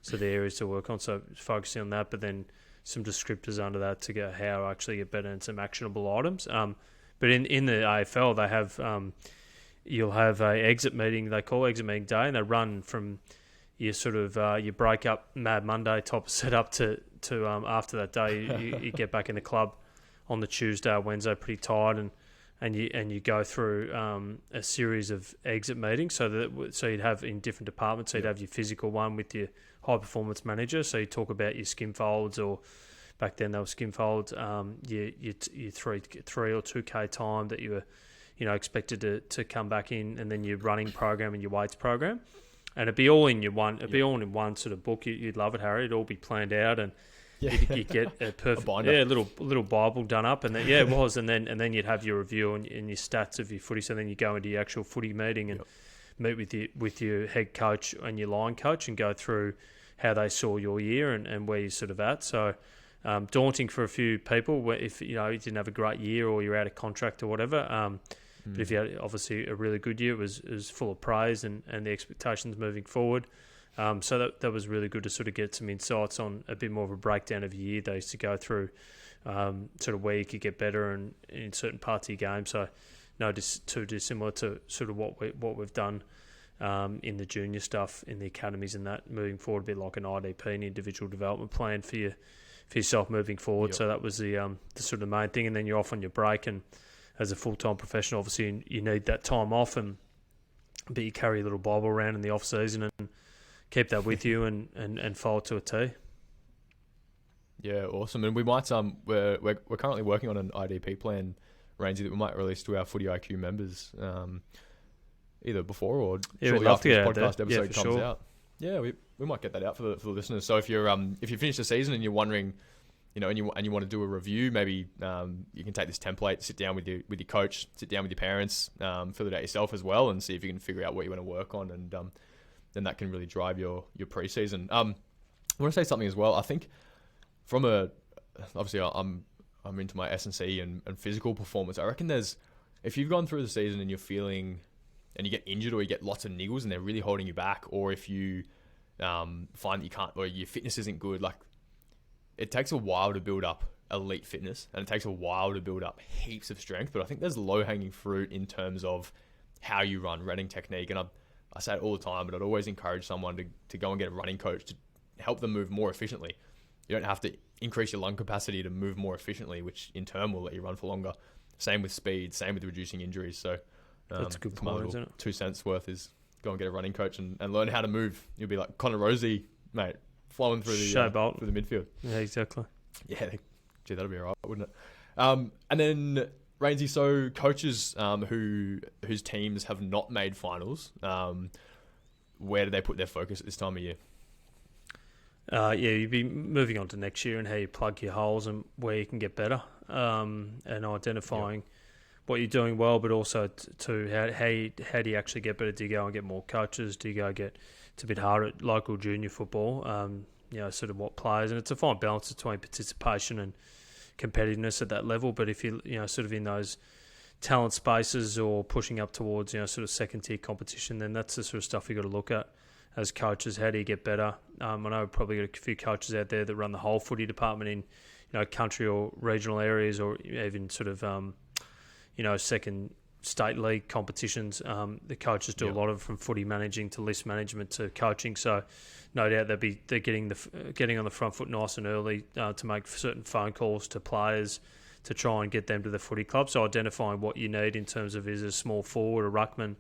So the areas to work on, so focusing on that, but then some descriptors under that to go how I actually get better and some actionable items. But in the AFL, they have you'll have a exit meeting, they call exit meeting day, and they run from your sort of your break up Mad Monday type of setup to after that day you get back in the club on the Tuesday or Wednesday pretty tired, and you go through a series of exit meetings. So you'd have in different departments. So you'd have your physical one with your high performance manager. So you talk about your skin folds or back then they were skin folds. Your 3 or 2K time that you were, expected to come back in, and then your running program and your weights program, and it'd be all in all in one sort of book. You'd love it, Harry. It'd all be planned out, and you'd get a perfect, little Bible done up, and then, it was, and then you'd have your review and your stats of your footy. So then you go into your actual footy meeting and meet with your head coach and your line coach and go through how they saw your year and where you're sort of at. So daunting for a few people where if you didn't have a great year or you're out of contract or whatever. But if you had obviously a really good year, it was full of praise and the expectations moving forward. So that was really good to sort of get some insights on a bit more of a breakdown of your year. They used to go through sort of where you could get better and in certain parts of your game. So no, just too dissimilar to sort of what we've done in the junior stuff in the academies and that moving forward, a bit like an IDP, an individual development plan for yourself moving forward. So that was the sort of the main thing. And then you're off on your break, and as a full-time professional, obviously you need that time off, but you carry a little Bible around in the off-season and keep that with you and follow it to a T. Yeah, awesome. And we might we're currently working on an IDP plan, Rainsy, that we might release to our Footy IQ members either before or shortly after this podcast episode comes out. Yeah, we might get that out for the listeners. So if you finish the season and you're wondering, and you want to do a review, maybe you can take this template, sit down with your coach, sit down with your parents, fill it out yourself as well, and see if you can figure out what you want to work on, and then that can really drive your pre-season. I want to say something as well. I think obviously I'm into my S&C and physical performance. I reckon if you've gone through the season and you're feeling and you get injured or you get lots of niggles and they're really holding you back, or if you find that you can't, or your fitness isn't good, like, it takes a while to build up elite fitness and it takes a while to build up heaps of strength. But I think there's low-hanging fruit in terms of how you run, running technique. And I say it all the time, but I'd always encourage someone to go and get a running coach to help them move more efficiently. You don't have to increase your lung capacity to move more efficiently, which in turn will let you run for longer. Same with speed, same with reducing injuries. So that's a good point, isn't it? 2 cents worth is go and get a running coach and learn how to move. You'll be like Connor Rosie, mate, flowing through the midfield. Yeah, exactly. Yeah, gee, that'll be all right, wouldn't it? And then Rainsy, so coaches whose teams have not made finals, where do they put their focus at this time of year? You'd be moving on to next year and how you plug your holes and where you can get better, and identifying what you're doing well, but also to how do you actually get better? Do you go and get more coaches? Do you go get, it's a bit harder at local junior football, sort of what players, and it's a fine balance between participation and competitiveness at that level. But if you sort of in those talent spaces or pushing up towards sort of second tier competition, then that's the sort of stuff you got to look at as coaches. How do you get better? I know we've probably got a few coaches out there that run the whole footy department in country or regional areas, or even sort of second state league competitions. The coaches do a lot of, from footy managing to list management to coaching. So no doubt they're getting on the front foot nice and early to make certain phone calls to players to try and get them to the footy club. So identifying what you need in terms of, is a small forward, a ruckman,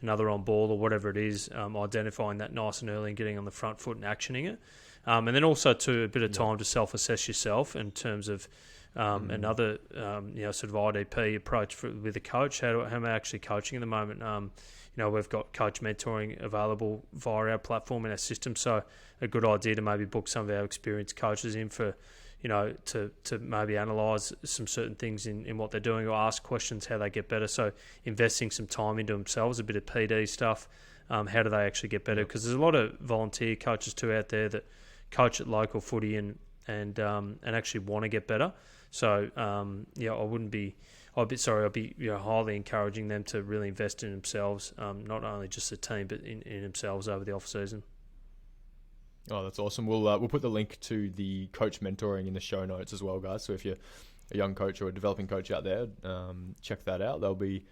another on ball, or whatever it is, identifying that nice and early and getting on the front foot and actioning it. And then also a bit of time to self-assess yourself in terms of another sort of IDP approach with a coach. How am I actually coaching at the moment? We've got coach mentoring available via our platform and our system, so a good idea to maybe book some of our experienced coaches in for to maybe analyse some certain things in what they're doing, or ask questions how they get better. So investing some time into themselves, a bit of PD stuff. How do they actually get better? Because there's a lot of volunteer coaches too out there that coach at local footy and actually want to get better. So I'd be highly encouraging them to really invest in themselves, not only just the team, but in themselves over the off season. Oh, that's awesome. We'll put the link to the coach mentoring in the show notes as well, guys. So if you're a young coach or a developing coach out there, check that out. They'll be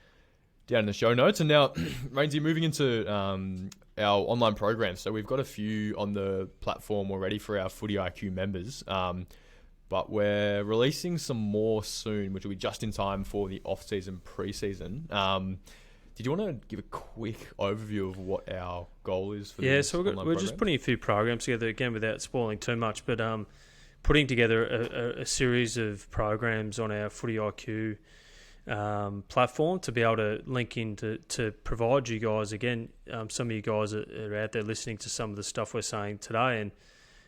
down in the show notes. And now, Rainsy, moving into our online programs. So we've got a few on the platform already for our Footy IQ members, but we're releasing some more soon, which will be just in time for the off-season, pre-season. Did you want to give a quick overview of what our goal is for this? So we're just putting a few programs together, again, without spoiling too much, but putting together a series of programs on our Footy IQ platform to be able to link in to provide you guys, again, some of you guys are out there listening to some of the stuff we're saying today, and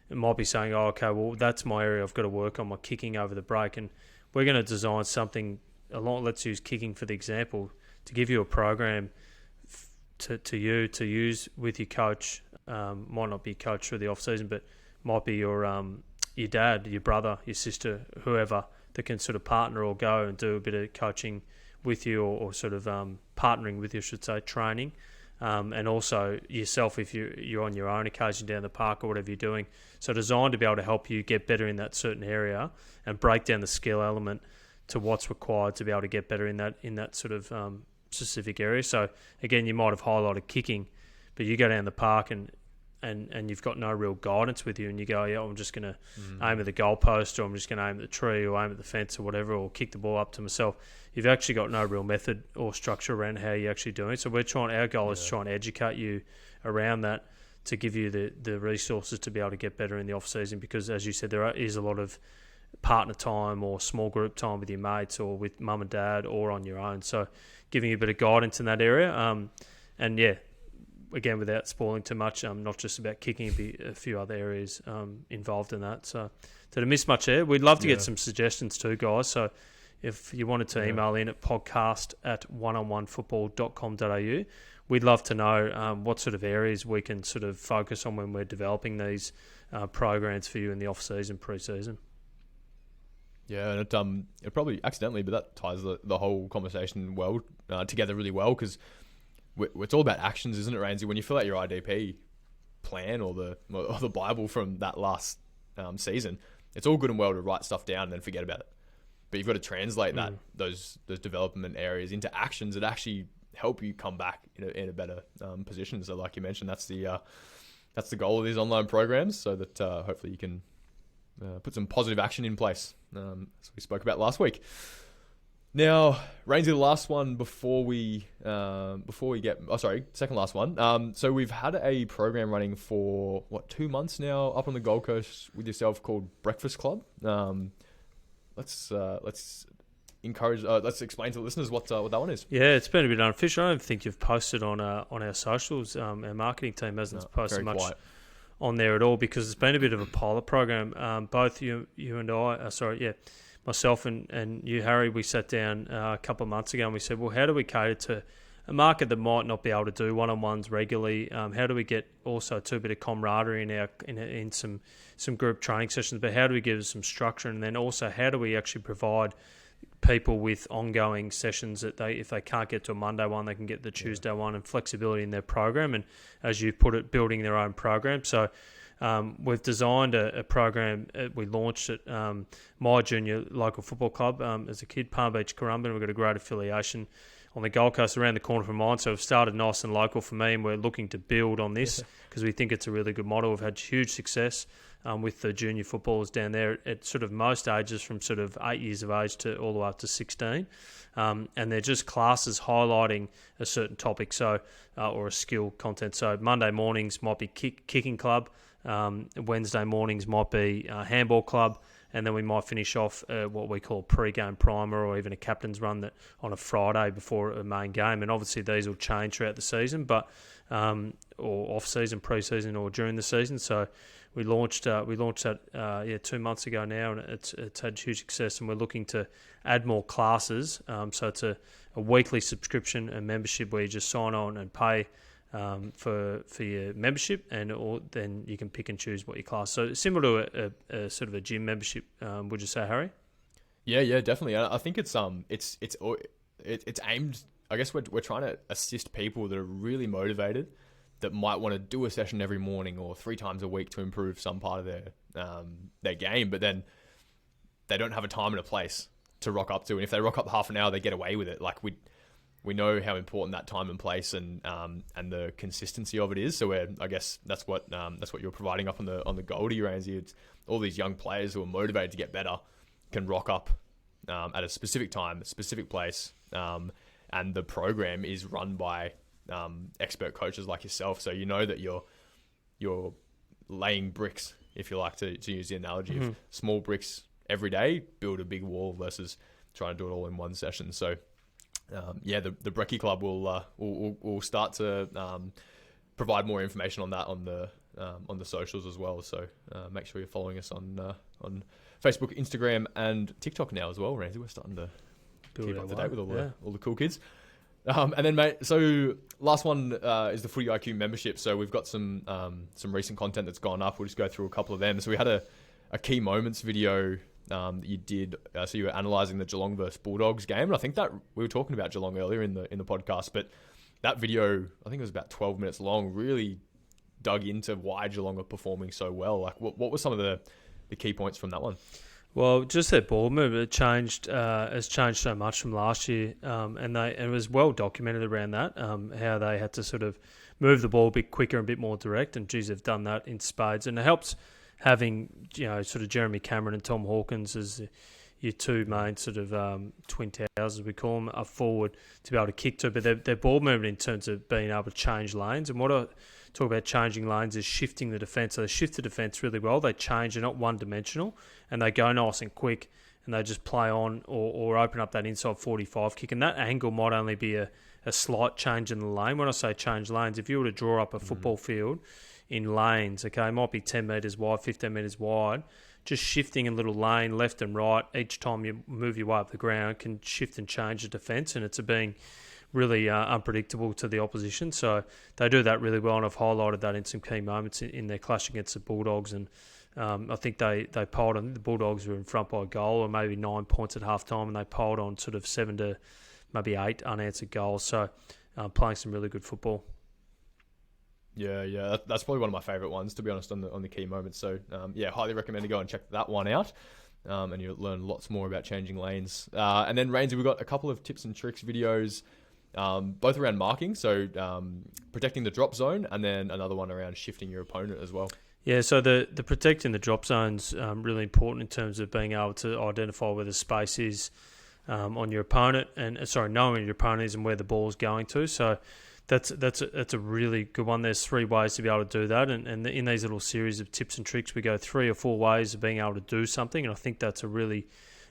it might be saying, oh, okay, well, that's my area, I've got to work on my kicking over the break, and we're going to design something along, let's use kicking for the example, to give you a program to use with your coach. Might not be coach through the off season, but might be your dad, your brother, your sister, whoever that can sort of partner or go and do a bit of coaching with you, or sort of partnering with you, I should say, training, and also yourself if you're on your own occasion down the park or whatever you're doing. So designed to be able to help you get better in that certain area and break down the skill element to what's required to be able to get better in that sort of specific area. So again, you might have highlighted kicking, but you go down the park and you've got no real guidance with you, and you go, yeah, I'm just going to aim at the goalpost, or I'm just going to aim at the tree, or aim at the fence, or whatever, or kick the ball up to myself. You've actually got no real method or structure around how you're actually doing it. So our goal is to try and educate you around that, to give you the resources to be able to get better in the off season, because as you said, is a lot of partner time or small group time with your mates or with mum and dad or on your own. So giving you a bit of guidance in that area. And yeah, again, without spoiling too much, not just about kicking, be a few other areas involved in that. So did I miss much there? We'd love to get some suggestions too, guys. So if you wanted to email in at podcast@oneonOnefootball.com.au, we'd love to know what sort of areas we can sort of focus on when we're developing these programs for you in the off-season, pre-season. Yeah, and it probably accidentally, but that ties the whole conversation together really well, because it's all about actions, isn't it, Rainsy? When you fill out your IDP plan or the Bible from that last season, it's all good and well to write stuff down and then forget about it. But you've got to translate those development areas into actions that actually help you come back in a better position. So, like you mentioned, that's the goal of these online programs, so that hopefully you can put some positive action in place, as we spoke about last week. Now, Rainsy, the last one second last one. So we've had a program running for 2 months now up on the Gold Coast with yourself called Breakfast Club. Let's explain to the listeners what that one is. Yeah, it's been a bit unofficial. I don't think you've posted on our socials. Our marketing team hasn't posted much on there at all, because it's been a bit of a pilot program. Both you and I, myself and you, Harry, we sat down a couple of months ago and we said, well, how do we cater to a market that might not be able to do one-on-ones regularly? How do we get also to a bit of camaraderie in some group training sessions, but how do we give some structure? And then also, how do we actually provide people with ongoing sessions that if they can't get to a Monday one, they can get the Tuesday one, and flexibility in their program, and as you put it, building their own program. So we've designed a program. We launched at my junior local football club as a kid, Palm Beach Currumbin. We've got a great affiliation on the Gold Coast around the corner from mine, so we've started nice and local for me, and we're looking to build on this because we think it's a really good model. We've had huge success with the junior footballers down there at sort of most ages, from sort of 8 years of age to all the way up to 16. And they're just classes highlighting a certain topic, or a skill content. So Monday mornings might be kicking club, Wednesday mornings might be handball club, and then we might finish off what we call pre-game primer, or even a captain's run that on a Friday before a main game. And obviously these will change throughout the season, but or off-season, pre-season, or during the season. So we launched that 2 months ago now, and it's had huge success, and we're looking to add more classes. So it's a weekly subscription and membership where you just sign on and pay for your membership, and then you can pick and choose what your class. So similar to a sort of a gym membership, would you say, Harry? Yeah, definitely. I think it's aimed. I guess we're trying to assist people that are really motivated, that might want to do a session every morning or 3 times a week to improve some part of their game, but then they don't have a time and a place to rock up to. And if they rock up half an hour, they get away with it. Like we know how important that time and place and the consistency of it is. So I guess that's what you're providing up on the Goldie, Rainsy. It's all these young players who are motivated to get better can rock up at a specific time, a specific place, and the program is run by expert coaches like yourself. So you know that you're laying bricks, if you like to use the analogy of small bricks every day, build a big wall versus trying to do it all in one session. So, the Brekkie Club will start to provide more information on that on the socials as well. So make sure you're following us on Facebook, Instagram, and TikTok now as well, Ramsey. We're starting to keep up to date with all the cool kids. And then, mate, so last one is the Footy IQ membership. So we've got some recent content that's gone up. We'll just go through a couple of them. So we had a key moments video that you did. So you were analysing the Geelong versus Bulldogs game. And I think that we were talking about Geelong earlier in the podcast, but that video, I think it was about 12 minutes long, really dug into why Geelong are performing so well. Like, what were some of the key points from that one? Well, just their ball movement has changed so much from last year, and it was well documented around that, how they had to sort of move the ball a bit quicker and a bit more direct, and geez, they've done that in spades, and it helps having, sort of Jeremy Cameron and Tom Hawkins as your two main sort of twin towers, as we call them, up forward to be able to kick to, but their ball movement in terms of being able to change lanes, and what I talk about changing lanes is shifting the defence. So they shift the defence really well. They change. They're not one-dimensional, and they go nice and quick, and they just play on or open up that inside 45 kick. And that angle might only be a slight change in the lane. When I say change lanes, if you were to draw up a football field in lanes, okay, it might be 10 metres wide, 15 metres wide, just shifting a little lane left and right each time you move your way up the ground can shift and change the defence, and it's being really unpredictable to the opposition. So they do that really well, and I've highlighted that in some key moments in their clash against the Bulldogs. And I think they piled on. The Bulldogs were in front by a goal or maybe 9 points at halftime, and they piled on sort of 7 to maybe 8 unanswered goals. So playing some really good football. Yeah, that's probably one of my favourite ones, to be honest, on the key moments. So highly recommend to go and check that one out. And you'll learn lots more about changing lanes. And then, Rainsy, we've got a couple of tips and tricks videos, both around marking, so protecting the drop zone, and then another one around shifting your opponent as well. Yeah, so the protecting the drop zone's really important in terms of being able to identify where the space is on your opponent, and knowing where your opponent is and where the ball's going to. So that's a really good one. There's 3 ways to be able to do that, and in these little series of tips and tricks, we go 3 or 4 ways of being able to do something, and I think that's a really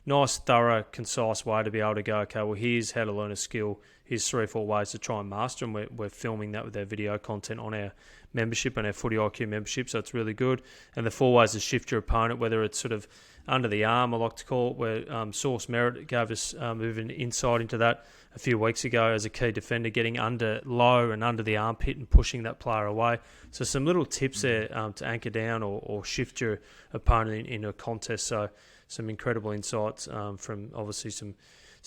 nice, thorough, concise way to be able to go, okay, well, here's how to learn a skill. Here's 3 or 4 ways to try and master, and we're filming that with our video content on our membership and our Footy IQ membership, so it's really good. And the 4 ways to shift your opponent, whether it's sort of under the arm, I like to call it, where Source Merit gave us moving insight into that a few weeks ago as a key defender, getting under low and under the armpit and pushing that player away. So some little tips there to anchor down or shift your opponent in a contest. So some incredible insights from obviously some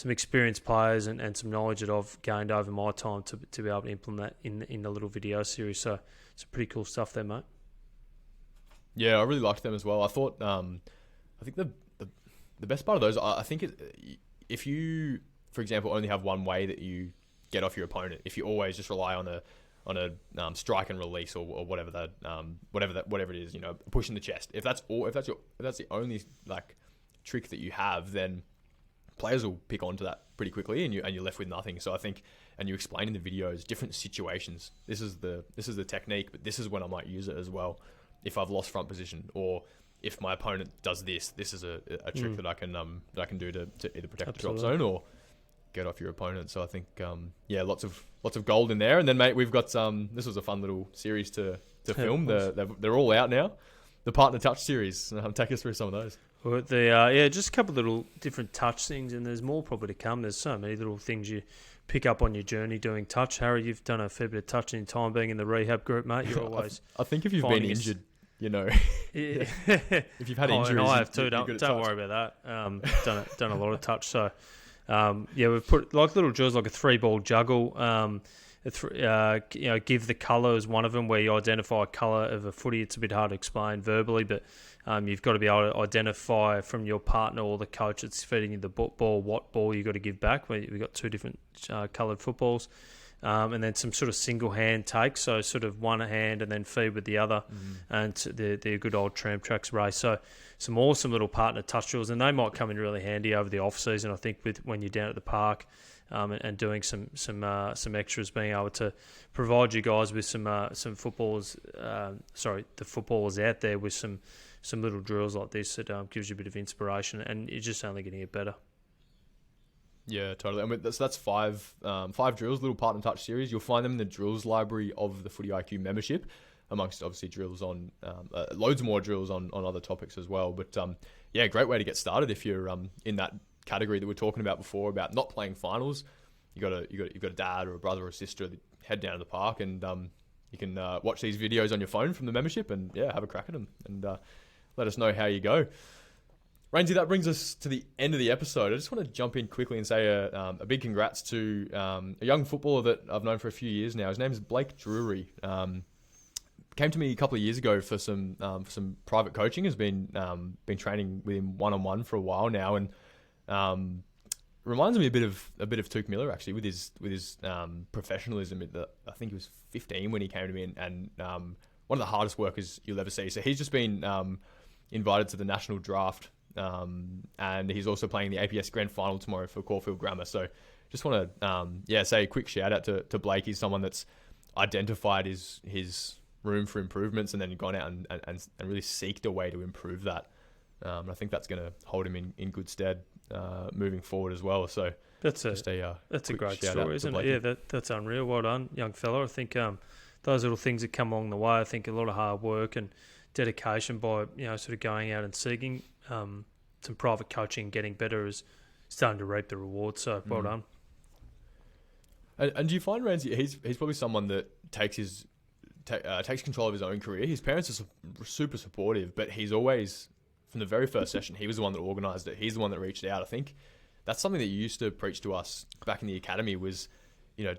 experienced players and some knowledge that I've gained over my time to be able to implement that in the little video series. So it's pretty cool stuff there, mate. Yeah, I really liked them as well. I thought, I think the best part of those, I think if you, for example, only have one way that you get off your opponent, if you always just rely on a strike and release or whatever it is, push in the chest. If that's the only trick that you have, then players will pick onto that pretty quickly, and you're left with nothing. So I think, and you explain in the videos different situations. This is the technique, but this is when I might use it as well. If I've lost front position, or if my opponent does this is a trick that I can do to either protect the drop zone or get off your opponent. So I think lots of gold in there. And then, mate, we've got this was a fun little series to film. They're all out now. The Partner Touch series. Take us through some of those. Well, just a couple of little different touch things, and there's more probably to come. There's so many little things you pick up on your journey doing touch. Harry, you've done a fair bit of touch in your time being in the rehab group, mate. You're always. I think if you've been injured, if you've had injuries, and I have too. Don't worry about that. Done a lot of touch. So we've put like little drills, like a 3-ball juggle. Give the colour as one of them, where you identify a colour of a footy. It's a bit hard to explain verbally, but you've got to be able to identify from your partner or the coach that's feeding you the ball what ball you've got to give back. We've got 2 different coloured footballs. and then some sort of single hand takes, so sort of one hand and then feed with the other, and the good old tram tracks race. So some awesome little partner touch drills, and they might come in really handy over the off season. I think when you're down at the park, and doing some extras, being able to provide you guys with some footballers, the footballers out there with some little drills like this that gives you a bit of inspiration, and you're just only going to get better. Yeah, totally. I mean, that's five drills, little partner touch series. You'll find them in the drills library of the Footy IQ membership, amongst obviously drills on loads more drills on other topics as well. But yeah, great way to get started if you're in that category that we're talking about before about not playing finals. You've got a dad or a brother or a sister that head down to the park, and you can watch these videos on your phone from the membership, and yeah, have a crack at them, and let us know how you go. Rainsy, that brings us to the end of the episode. I just want to jump in quickly and say a big congrats to a young footballer that I've known for a few years now. His name is Blake Drury. Came to me a couple of years ago for some private coaching. Has been training with him one-on-one for a while now, and reminds me a bit of Tuke Miller actually with his professionalism. I think he was 15 when he came to me, and one of the hardest workers you'll ever see. So he's just been invited to the national draft. And he's also playing the APS Grand Final tomorrow for Caulfield Grammar. So just want to say a quick shout out to Blake. He's someone that's identified his room for improvements and then gone out and really seeked a way to improve that. And I think that's going to hold him in good stead moving forward as well. So that's a great story, isn't it? Yeah, that's unreal. Well done, young fella. I think those little things that come along the way. I think a lot of hard work and dedication by sort of going out and seeking some private coaching, getting better, is starting to reap the rewards. So well done. And do you find Ramsey? He's probably someone that takes control of his own career. His parents are super supportive, but he's always, from the very first session, he was the one that organised it. He's the one that reached out. I think that's something that you used to preach to us back in the academy was,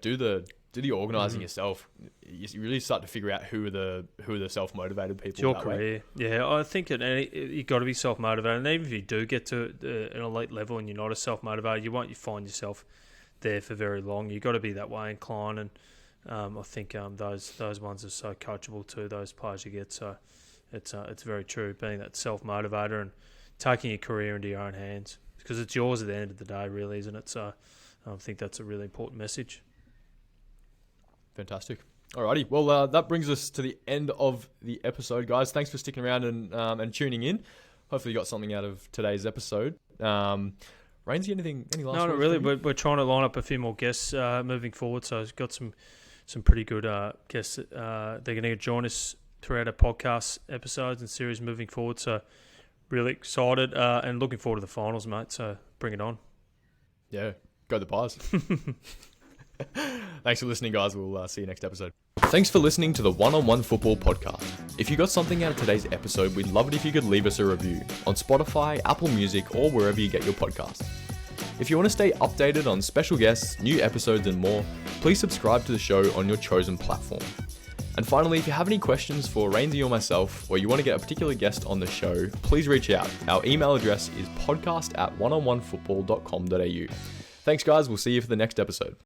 do the organising yourself. You really start to figure out who are the self-motivated people. It's your career. Yeah, I think you've got to be self-motivated. And even if you do get to an elite level and you're not a self-motivated, you won't find yourself there for very long. You've got to be that way inclined. And I think those ones are so coachable too, those players you get. So it's very true, being that self-motivator and taking your career into your own hands. Because it's yours at the end of the day, really, isn't it? So I think that's a really important message. Fantastic. Alrighty. Well, that brings us to the end of the episode, guys. Thanks for sticking around and tuning in. Hopefully you got something out of today's episode. Rainsy, any last words? No, not really. We're trying to line up a few more guests moving forward. So I've got some pretty good guests. They're going to join us throughout our podcast episodes and series moving forward. So really excited and looking forward to the finals, mate. So bring it on. Yeah, go the Pies. Thanks for listening, guys. We'll see you next episode. Thanks for listening to the One-on-One Football Podcast. If you got something out of today's episode, we'd love it if you could leave us a review on Spotify, Apple Music, or wherever you get your podcasts. If you want to stay updated on special guests, new episodes, and more, please subscribe to the show on your chosen platform. And finally, if you have any questions for Rainsy or myself, or you want to get a particular guest on the show, please reach out. Our email address is podcast@oneonOnefootball.com.au. Thanks, guys. We'll see you for the next episode.